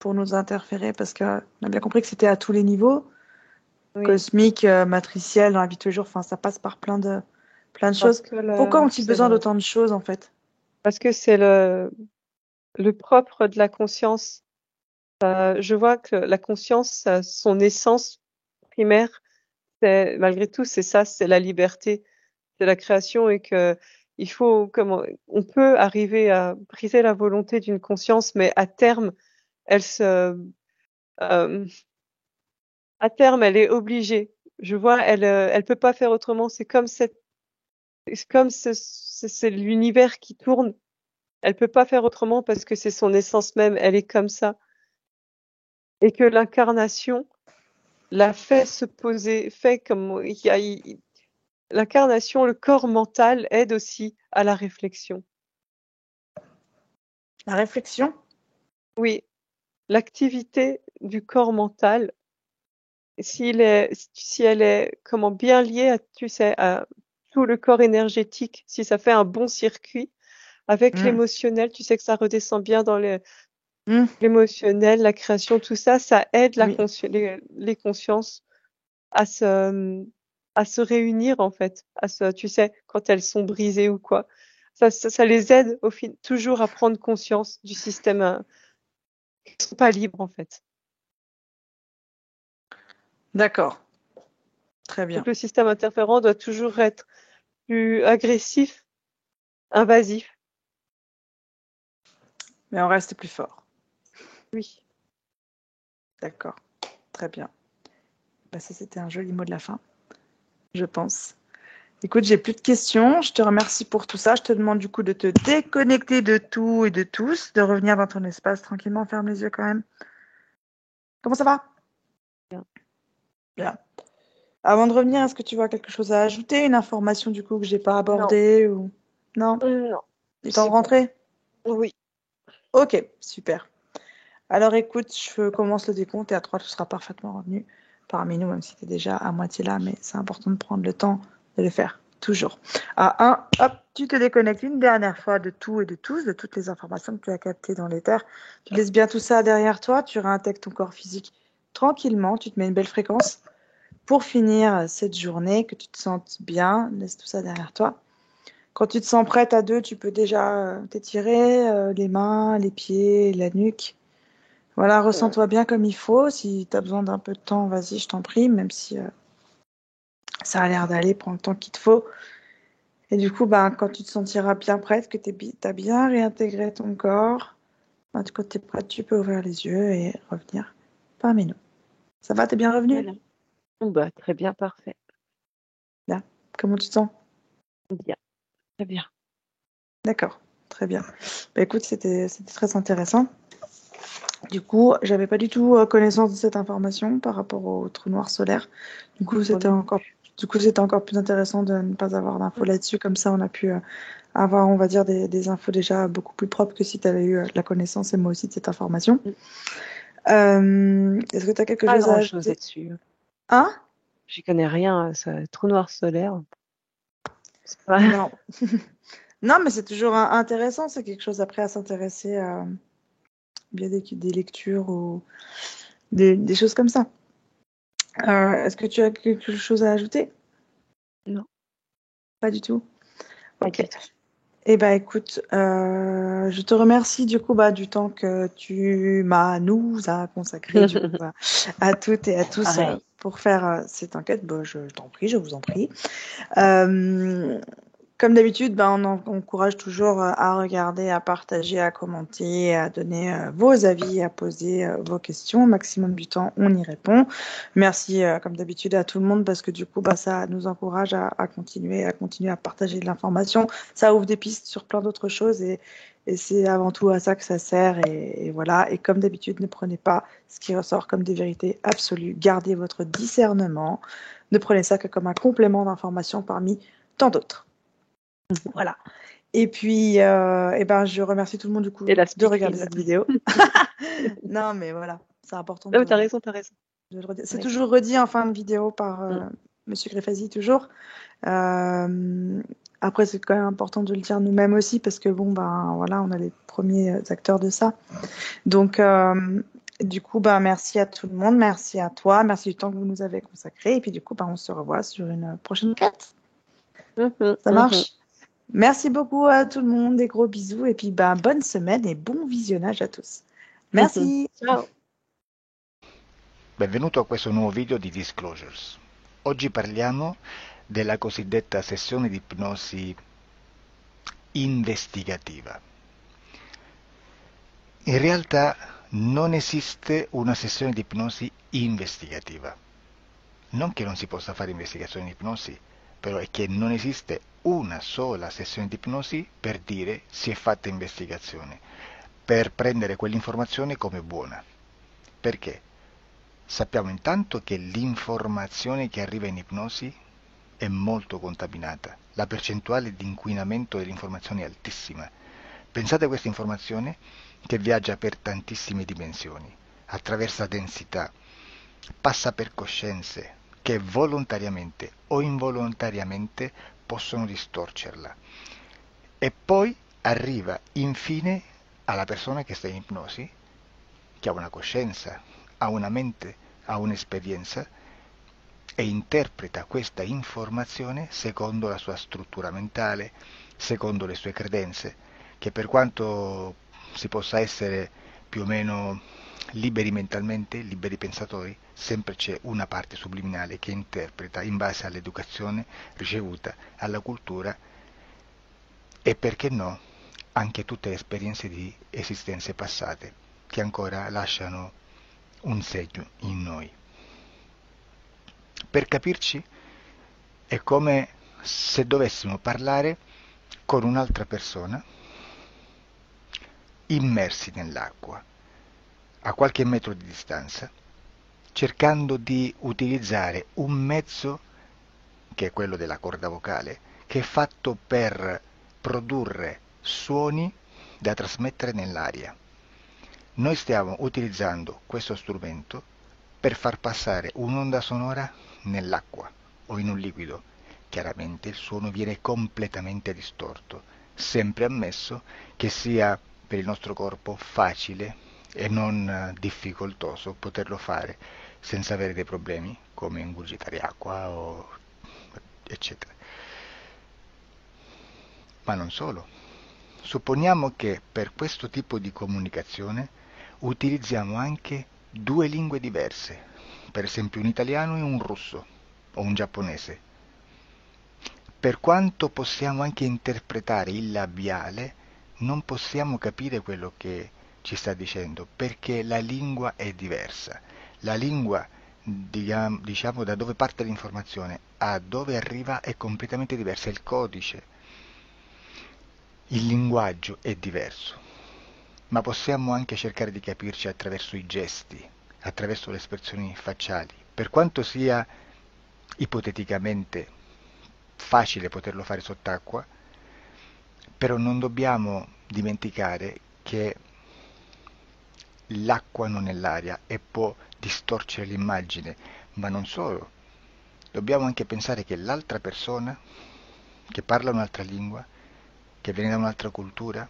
pour nous interférer? Parce qu'on a bien compris que c'était à tous les niveaux,
Oui.
cosmique, matriciel, dans la vie de tous les jours, enfin ça passe par plein de
Parce
choses.
que
Pourquoi ont-ils besoin d'autant de choses en fait?
parce que c'est le propre de la conscience. Je vois que la conscience, son essence primaire, malgré tout, c'est ça, c'est la liberté, c'est la création et que on peut arriver à briser la volonté d'une conscience, mais elle se, euh, à terme, elle est obligée. Je vois, elle peut pas faire autrement. C'est comme c'est l'univers qui tourne. Elle peut pas faire autrement parce que c'est son essence même. Elle est comme ça. Et que l'incarnation l'a fait se poser, fait comme l'incarnation, le corps mental aide aussi à la réflexion.
La réflexion?
Oui, l'activité du corps mental, si elle est comment bien liée à, tu sais, à tout le corps énergétique, si ça fait un bon circuit avec
Mm.
l'émotionnel, tu sais que ça redescend bien dans
Mm.
l'émotionnel, la création, tout ça, ça aide
Oui,
les consciences à à se réunir en fait, tu sais, quand elles sont brisées ou quoi. Ça les aide toujours à prendre conscience du système, qu'ils sont pas libres en fait.
d'accord, très bien.
Donc le système interférent doit toujours être plus agressif, invasif.
Mais on reste plus fort.
Oui.
D'accord, très bien. Bah, ça, c'était un joli mot de la fin, je pense. Écoute, j'ai plus de questions. Je te remercie pour tout ça. Je te demande du coup de te déconnecter de tout et de tous, de revenir dans ton espace tranquillement. Ferme les yeux quand même. Comment ça va?
Bien.
Bien. Avant de revenir, est-ce que tu vois quelque chose à ajouter? Une information du coup que j'ai pas
Non,
abordée ou... Non?
non,
Du temps de
c'est bon.
rentrer?
Oui.
Ok, super. Alors écoute, je commence le décompte et à 3, tu seras parfaitement revenu parmi nous, même si tu es déjà à moitié là, mais c'est important de prendre le temps de le faire, toujours. À 1, hop, tu te déconnectes une dernière fois de tout et de tous, de toutes les informations que tu as captées dans l'éther. Tu laisses bien tout ça derrière toi, tu réintègres ton corps physique tranquillement, tu te mets une belle fréquence pour finir cette journée, que tu te sentes bien, laisse tout ça derrière toi. Quand tu te sens prête à 2, tu peux déjà t'étirer les mains, les pieds, la nuque. Voilà, ressens-toi bien comme il faut. Si tu as besoin d'un peu de temps, vas-y, je t'en prie, même si ça a l'air d'aller, prends le temps qu'il te faut. Et du coup, ben, quand tu te sentiras bien prête, que tu as bien réintégré ton corps, ben, quand tu es prête, tu peux ouvrir les yeux et revenir parmi nous. Ça va, t'es bien revenu?
Voilà. Bon, bah, très bien, parfait.
Bien. Comment tu te sens?
Bien, très bien.
D'accord, très bien. Bah, écoute, c'était très intéressant. Du coup, j'avais pas du tout connaissance de cette information par rapport au trou noir solaire. Du coup,
Bon, non.
c'était encore plus intéressant de ne pas avoir d'infos là-dessus. Comme ça, on a pu avoir, on va dire, des infos déjà beaucoup plus propres que si tu avais eu la connaissance et moi aussi de cette information. Est-ce que tu as quelque
Pas
chose à
grand-chose
ajouter?
là-dessus.
Hein?
J'y connais rien, ça, trou noir solaire. C'est pas...
Non. Non, mais c'est toujours intéressant, c'est quelque chose après à s'intéresser à bien des lectures ou des choses comme ça. Est-ce que tu as quelque chose à ajouter?
Non,
Pas du tout.
pas
Ok.
du tout.
Eh ben, écoute, je te remercie du coup du temps que nous a consacré du coup à toutes et à tous
Pareil.
pour faire cette enquête. Bon, je t'en prie, je vous en prie. Euh, Comme d'habitude, on encourage toujours à regarder, à partager, à commenter, à donner vos avis, à poser vos questions. Au maximum du temps, on y répond. Merci, comme d'habitude, à tout le monde parce que du coup, ça nous encourage à continuer à partager de l'information. Ça ouvre des pistes sur plein d'autres choses et c'est avant tout à ça que ça sert. Et voilà. Et comme d'habitude, ne prenez pas ce qui ressort comme des vérités absolues. Gardez votre discernement. Ne prenez ça que comme un complément d'information parmi tant d'autres. Voilà. Et puis, je remercie tout le monde du coup
Et la
de regarder
speakerine.
cette vidéo. Non, mais voilà, c'est important
Non, mais t'as raison, t'as raison.
de le redire.
T'as
C'est
raison.
toujours redit en fin de vidéo par
Mm.
Monsieur Greffasi, toujours. Euh, Après, c'est quand même important de le dire nous-mêmes aussi parce que voilà, on a les premiers acteurs de ça. Donc, du coup, merci à tout le monde, merci à toi, merci du temps que vous nous avez consacré. Et puis, du coup, on se revoit sur une prochaine quête.
Mhm,
Ça
mhm.
marche? Merci beaucoup à tout le monde, des gros bisous et puis bonne semaine et bon visionnage à tous. Merci.
Ciao.
Benvenuto a questo nuovo video di Disclosures. Oggi parliamo della cosiddetta sessione di ipnosi investigativa. In realtà non esiste una sessione di ipnosi investigativa. Non che non si possa fare investigazione di ipnosi, però è che non esiste una sola sessione di ipnosi per dire si è fatta investigazione, per prendere quell'informazione come buona. Perché? Sappiamo intanto che l'informazione che arriva in ipnosi è molto contaminata, la percentuale di inquinamento dell'informazione è altissima. Pensate a questa informazione che viaggia per tantissime dimensioni, attraversa densità, passa per coscienze che volontariamente o involontariamente possono distorcerla e poi arriva infine alla persona che sta in ipnosi, che ha una coscienza, ha una mente, ha un'esperienza e interpreta questa informazione secondo la sua struttura mentale, secondo le sue credenze, che per quanto si possa essere più o meno liberi mentalmente, liberi pensatori, sempre c'è una parte subliminale che interpreta in base all'educazione ricevuta, alla cultura e perché no, anche tutte le esperienze di esistenze passate che ancora lasciano un segno in noi. Per capirci, è come se dovessimo parlare con un'altra persona immersi nell'acqua, a qualche metro di distanza, cercando di utilizzare un mezzo, che è quello della corda vocale, che è fatto per produrre suoni da trasmettere nell'aria. Noi stiamo utilizzando questo strumento per far passare un'onda sonora nell'acqua o in un liquido. Chiaramente il suono viene completamente distorto, sempre ammesso che sia per il nostro corpo facile e non difficoltoso poterlo fare senza avere dei problemi come ingurgitare acqua o eccetera. Ma non solo. Supponiamo che per questo tipo di comunicazione utilizziamo anche due lingue diverse, per esempio un italiano e un russo o un giapponese. Per quanto possiamo anche interpretare il labiale, non possiamo capire quello che ci sta dicendo, perché la lingua è diversa. La lingua, diciamo, da dove parte l'informazione a dove arriva è completamente diversa, il codice, il linguaggio è diverso. Ma possiamo anche cercare di capirci attraverso i gesti, attraverso le espressioni facciali. Per quanto sia ipoteticamente facile poterlo fare sott'acqua, però non dobbiamo dimenticare che l'acqua non è l'aria e può distorcere l'immagine, ma non solo. Dobbiamo anche pensare che l'altra persona, che parla un'altra lingua, che viene da un'altra cultura,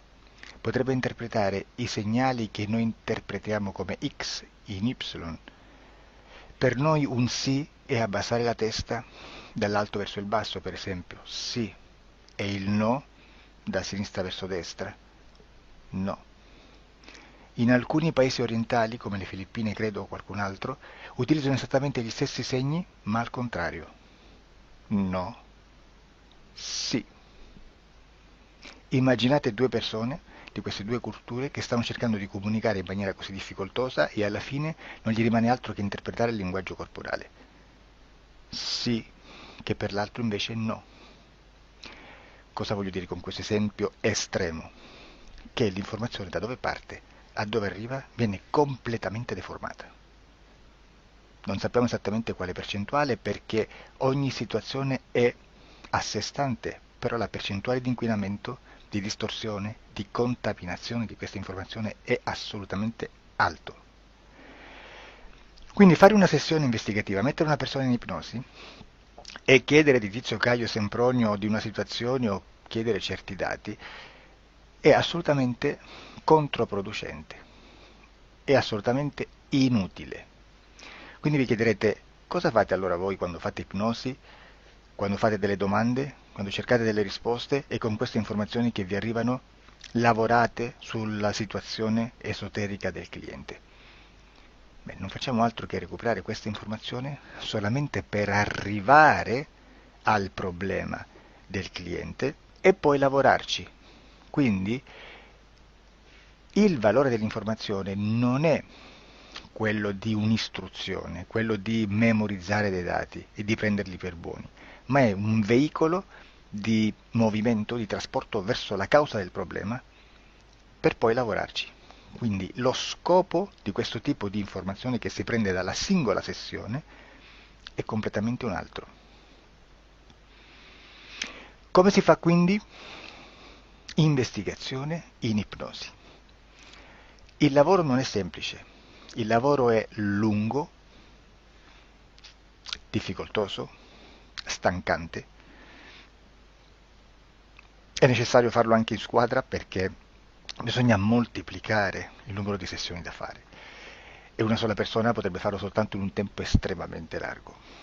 potrebbe interpretare i segnali che noi interpretiamo come X in Y. Per noi un sì è abbassare la testa dall'alto verso il basso, per esempio, sì, e il no da sinistra verso destra, no. In alcuni paesi orientali, come le Filippine credo o qualcun altro, utilizzano esattamente gli stessi segni, ma al contrario. No, sì. Immaginate due persone di queste due culture che stanno cercando di comunicare in maniera così difficoltosa e alla fine non gli rimane altro che interpretare il linguaggio corporale. Sì, che per l'altro invece no. Cosa voglio dire con questo esempio estremo? Che l'informazione da dove parte a dove arriva viene completamente deformata. Non sappiamo esattamente quale percentuale perché ogni situazione è a sé stante, però la percentuale di inquinamento, di distorsione, di contaminazione di questa informazione è assolutamente alto. Quindi fare una sessione investigativa, mettere una persona in ipnosi e chiedere di Tizio Caio Sempronio di una situazione o chiedere certi dati è assolutamente controproducente, è assolutamente inutile. Quindi vi chiederete cosa fate allora voi quando fate ipnosi, quando fate delle domande, quando cercate delle risposte e con queste informazioni che vi arrivano lavorate sulla situazione esoterica del cliente. Beh, non facciamo altro che recuperare questa informazione solamente per arrivare al problema del cliente e poi lavorarci. Quindi il valore dell'informazione non è quello di un'istruzione, quello di memorizzare dei dati e di prenderli per buoni, ma è un veicolo di movimento, di trasporto verso la causa del problema per poi lavorarci. Quindi lo scopo di questo tipo di informazione che si prende dalla singola sessione è completamente un altro. Come si fa quindi? Investigazione in ipnosi. Il lavoro non è semplice, il lavoro è lungo, difficoltoso, stancante. È necessario farlo anche in squadra perché bisogna moltiplicare il numero di sessioni da fare e una sola persona potrebbe farlo soltanto in un tempo estremamente largo.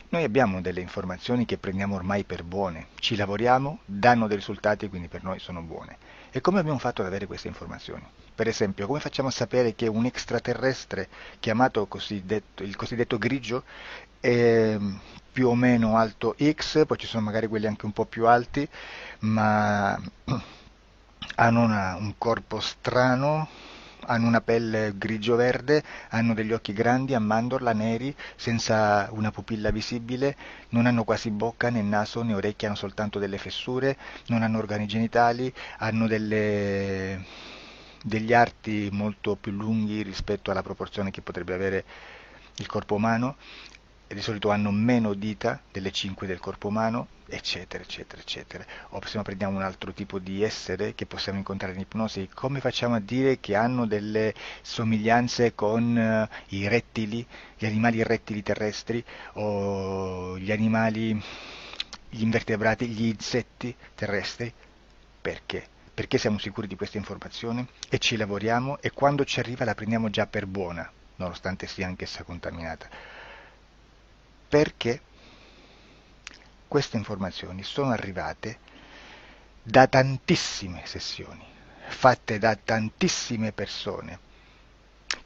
Noi abbiamo delle informazioni che prendiamo ormai per buone, ci lavoriamo, danno dei risultati e quindi per noi sono buone. E come abbiamo fatto ad avere queste informazioni? Per esempio, come facciamo a sapere che un extraterrestre chiamato il cosiddetto grigio è più o meno alto X, poi ci sono magari quelli anche un po' più alti, ma hanno un corpo strano, hanno una pelle grigio-verde, hanno degli occhi grandi a mandorla neri, senza una pupilla visibile, non hanno quasi bocca né naso né orecchie, hanno soltanto delle fessure, non hanno organi genitali, hanno degli arti molto più lunghi rispetto alla proporzione che potrebbe avere il corpo umano, e di solito hanno meno dita delle 5 del corpo umano, eccetera, eccetera, eccetera. O se no prendiamo un altro tipo di essere che possiamo incontrare in ipnosi, come facciamo a dire che hanno delle somiglianze con i rettili, gli animali rettili terrestri o gli animali, gli invertebrati, gli insetti terrestri? Perché? Perché siamo sicuri di questa informazione e ci lavoriamo e quando ci arriva la prendiamo già per buona, nonostante sia anch'essa contaminata. Perché queste informazioni sono arrivate da tantissime sessioni, fatte da tantissime persone,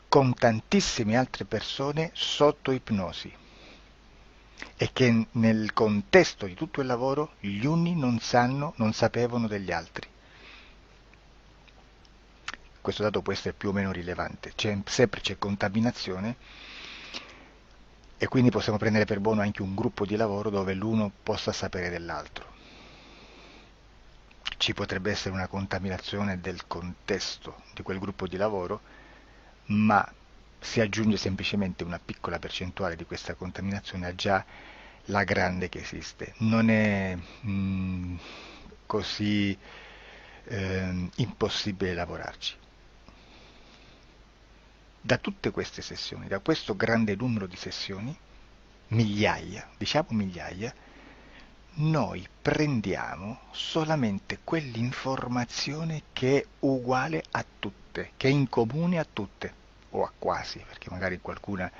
con tantissime altre persone sotto ipnosi, e che nel contesto di tutto il lavoro gli uni non sapevano degli altri. Questo dato può essere più o meno rilevante, sempre c'è contaminazione e quindi possiamo prendere per buono anche un gruppo di lavoro dove l'uno possa sapere dell'altro. Ci potrebbe essere una contaminazione del contesto di quel gruppo di lavoro, ma si aggiunge semplicemente una piccola percentuale di questa contaminazione a già la grande che esiste. Non è così impossibile lavorarci. Da tutte queste sessioni, da questo grande numero di sessioni, migliaia, diciamo migliaia, noi prendiamo solamente quell'informazione che è uguale a tutte, che è in comune a tutte, o a quasi, perché magari qualcuna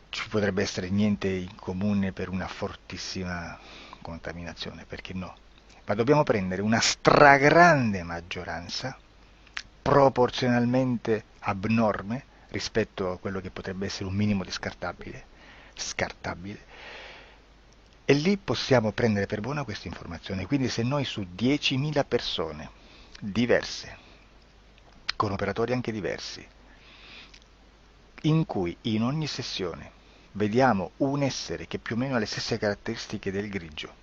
ci potrebbe essere niente in comune per una fortissima contaminazione, perché no? Ma dobbiamo prendere una stragrande maggioranza, proporzionalmente abnorme rispetto a quello che potrebbe essere un minimo di scartabile, e lì possiamo prendere per buona questa informazione. Quindi se noi su 10.000 persone diverse, con operatori anche diversi, in cui in ogni sessione vediamo un essere che più o meno ha le stesse caratteristiche del grigio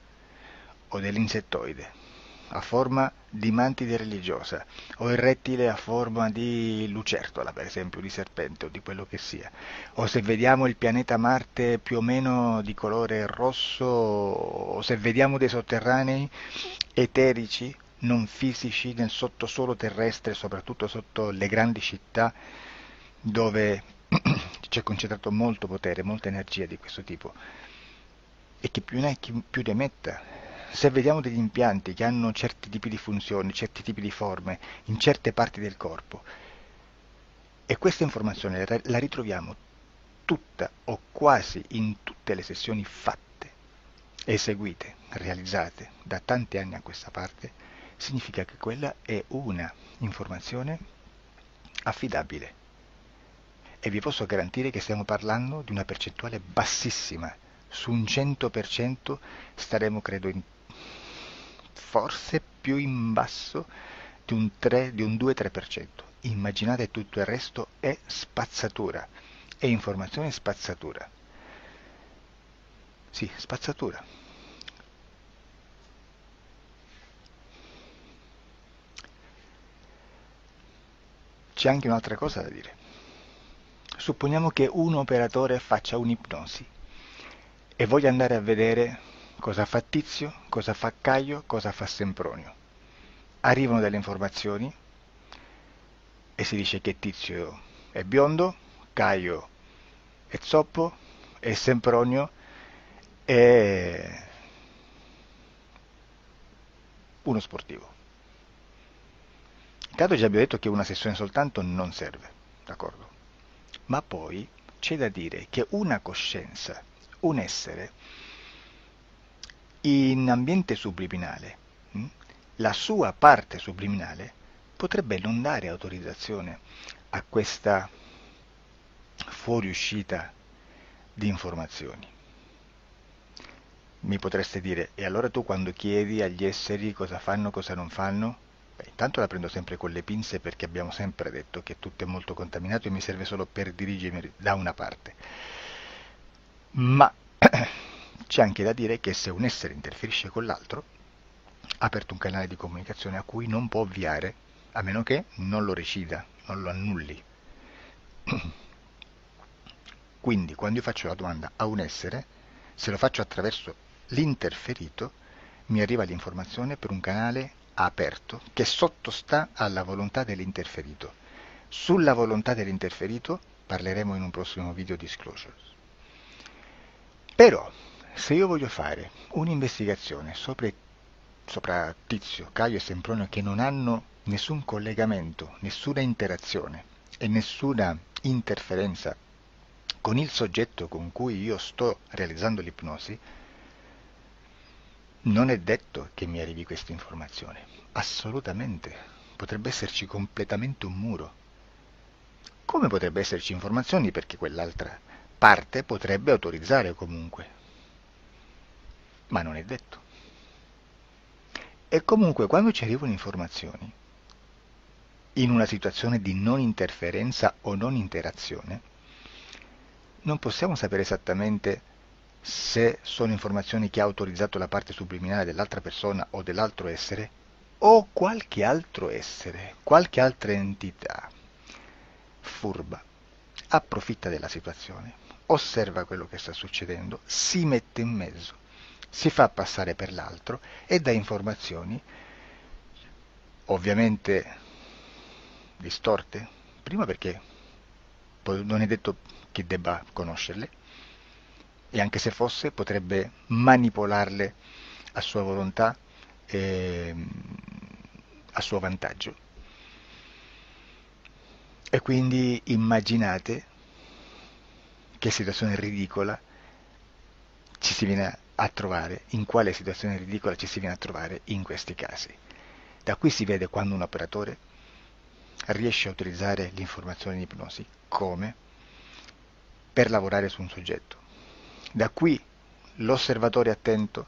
o dell'insettoide, a forma di mantide religiosa, o il rettile a forma di lucertola, per esempio, di serpente o di quello che sia, o se vediamo il pianeta Marte più o meno di colore rosso, o se vediamo dei sotterranei eterici, non fisici, nel sottosuolo terrestre, soprattutto sotto le grandi città, dove c'è concentrato molto potere, molta energia di questo tipo, e che più ne ha più ne metta. Se vediamo degli impianti che hanno certi tipi di funzioni, certi tipi di forme in certe parti del corpo, e questa informazione la ritroviamo tutta o quasi in tutte le sessioni fatte, eseguite, realizzate da tanti anni a questa parte, significa che quella è una informazione affidabile. E vi posso garantire che stiamo parlando di una percentuale bassissima. Su un 100% staremo, credo, forse più in basso di un 2-3%. Immaginate, tutto il resto è spazzatura, è informazione spazzatura. Sì, spazzatura. C'è anche un'altra cosa da dire. Supponiamo che un operatore faccia un'ipnosi e voglia andare a vedere cosa fa Tizio, cosa fa Caio, cosa fa Sempronio. Arrivano delle informazioni e si dice che Tizio è biondo, Caio è zoppo e Sempronio è uno sportivo. Intanto già abbiamo detto che una sessione soltanto non serve, d'accordo? Ma poi c'è da dire che una coscienza, un essere, in ambiente subliminale, la sua parte subliminale potrebbe non dare autorizzazione a questa fuoriuscita di informazioni. Mi potreste dire, e allora tu quando chiedi agli esseri cosa fanno, cosa non fanno? Beh, intanto la prendo sempre con le pinze, perché abbiamo sempre detto che tutto è molto contaminato e mi serve solo per dirigermi da una parte. Ma c'è anche da dire che se un essere interferisce con l'altro, ha aperto un canale di comunicazione a cui non può ovviare, a meno che non lo recida, non lo annulli. Quindi quando io faccio la domanda a un essere, se lo faccio attraverso l'interferito, mi arriva l'informazione per un canale aperto che sottostà alla volontà dell'interferito. Sulla volontà dell'interferito parleremo in un prossimo video disclosures. Però, se io voglio fare un'investigazione sopra Tizio, Caio e Sempronio, che non hanno nessun collegamento, nessuna interazione e nessuna interferenza con il soggetto con cui io sto realizzando l'ipnosi, non è detto che mi arrivi questa informazione. Assolutamente. Potrebbe esserci completamente un muro. Come potrebbe esserci informazioni, perché quell'altra parte potrebbe autorizzare comunque. Ma non è detto. E comunque quando ci arrivano informazioni, in una situazione di non interferenza o non interazione, non possiamo sapere esattamente se sono informazioni che ha autorizzato la parte subliminale dell'altra persona o dell'altro essere, o qualche altro essere, qualche altra entità furba, approfitta della situazione, osserva quello che sta succedendo, si mette in mezzo, si fa passare per l'altro e dà informazioni ovviamente distorte, prima perché non è detto che debba conoscerle, e anche se fosse potrebbe manipolarle a sua volontà e a suo vantaggio. E quindi immaginate che situazione ridicola ci si viene a trovare, in quale situazione ridicola ci si viene a trovare in questi casi. Da qui si vede quando un operatore riesce a utilizzare l'informazione in ipnosi come per lavorare su un soggetto. Da qui l'osservatore attento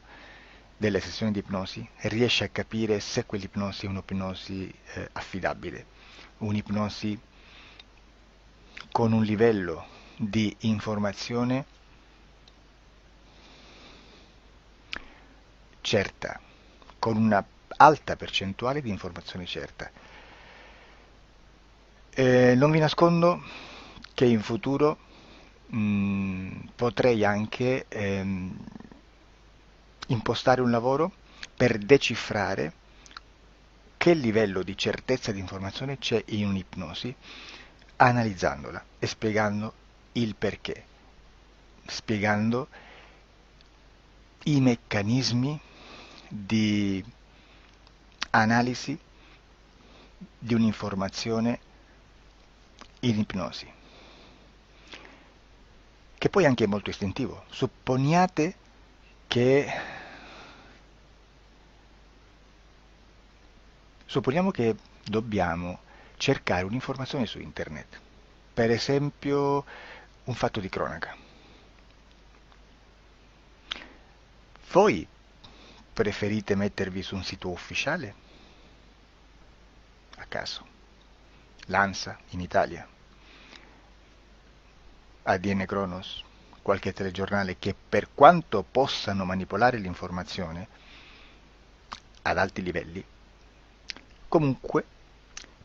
delle sessioni di ipnosi riesce a capire se quell'ipnosi è un'ipnosi affidabile, un'ipnosi con un livello di informazione certa, con una alta percentuale di informazione certa. Non vi nascondo che in futuro potrei anche impostare un lavoro per decifrare che livello di certezza di informazione c'è in un'ipnosi, analizzandola e spiegando il perché, spiegando i meccanismi di analisi di un'informazione in ipnosi, che poi anche è molto istintivo. Supponiamo che dobbiamo cercare un'informazione su internet, per esempio un fatto di cronaca. Voi preferite mettervi su un sito ufficiale? A caso. L'ANSA in Italia, ADN Kronos, qualche telegiornale che per quanto possano manipolare l'informazione ad alti livelli, comunque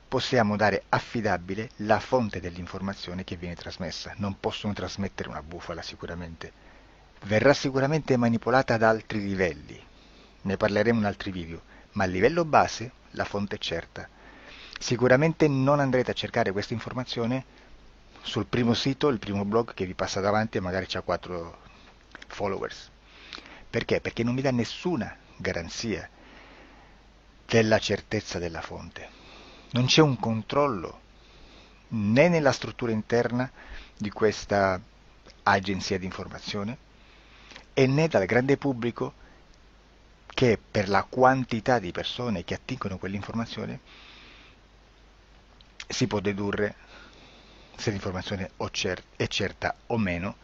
possiamo dare affidabile la fonte dell'informazione che viene trasmessa. Non possono trasmettere una bufala sicuramente. Verrà sicuramente manipolata ad altri livelli. Ne parleremo in altri video, ma a livello base la fonte è certa. Sicuramente non andrete a cercare questa informazione sul primo sito, il primo blog che vi passa davanti e magari c'ha 4 followers. Perché? Perché non vi dà nessuna garanzia della certezza della fonte. Non c'è un controllo né nella struttura interna di questa agenzia di informazione e né dal grande pubblico, che per la quantità di persone che attingono quell'informazione si può dedurre se l'informazione è certa o meno,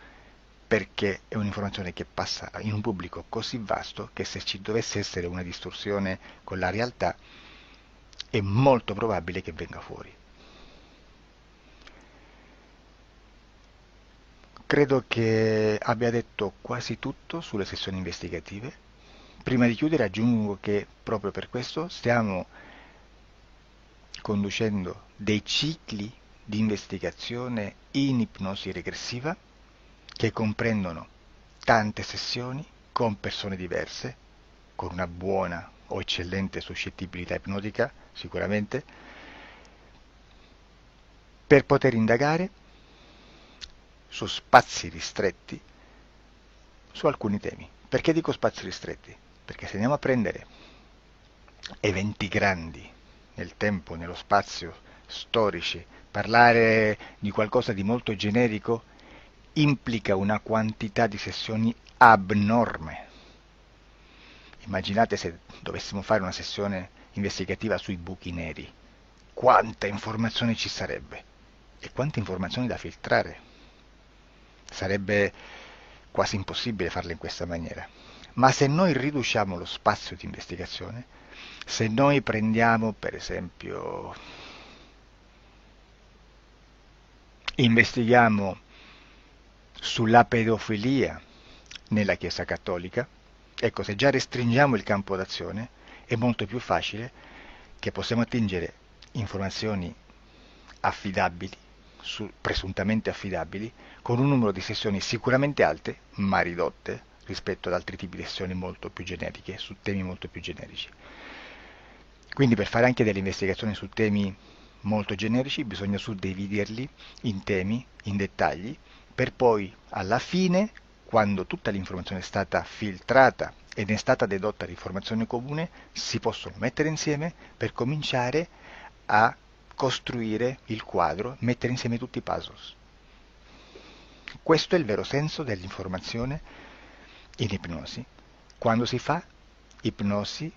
perché è un'informazione che passa in un pubblico così vasto che se ci dovesse essere una distorsione con la realtà è molto probabile che venga fuori. Credo che abbia detto quasi tutto sulle sessioni investigative. Prima di chiudere aggiungo che proprio per questo stiamo conducendo dei cicli di investigazione in ipnosi regressiva che comprendono tante sessioni con persone diverse, con una buona o eccellente suscettibilità ipnotica sicuramente, per poter indagare su spazi ristretti su alcuni temi. Perché dico spazi ristretti? Perché se andiamo a prendere eventi grandi nel tempo, nello spazio, storici, parlare di qualcosa di molto generico implica una quantità di sessioni abnorme. Immaginate se dovessimo fare una sessione investigativa sui buchi neri, quanta informazione ci sarebbe e quante informazioni da filtrare. Sarebbe quasi impossibile farlo in questa maniera. Ma se noi riduciamo lo spazio di investigazione, se noi prendiamo per esempio, investighiamo sulla pedofilia nella Chiesa Cattolica, ecco, se già restringiamo il campo d'azione è molto più facile che possiamo attingere informazioni affidabili, presuntamente affidabili, con un numero di sessioni sicuramente alte, ma ridotte rispetto ad altri tipi di sessioni molto più generiche, su temi molto più generici. Quindi per fare anche delle investigazioni su temi molto generici, bisogna suddividerli in temi, in dettagli, per poi alla fine, quando tutta l'informazione è stata filtrata ed è stata dedotta l'informazione comune, si possono mettere insieme per cominciare a costruire il quadro, mettere insieme tutti i puzzles. Questo è il vero senso dell'informazione in ipnosi, quando si fa ipnosi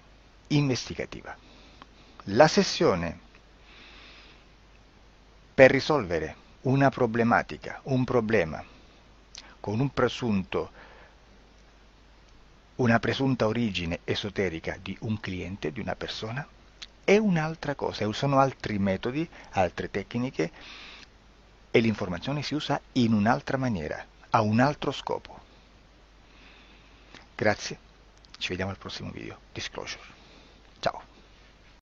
investigativa. La sessione per risolvere una problematica, un problema, con una presunta origine esoterica di un cliente, di una persona, è un'altra cosa, sono altri metodi, altre tecniche e l'informazione si usa in un'altra maniera, ha un altro scopo. Grazie, ci vediamo al prossimo video. Disclosure. Ciao.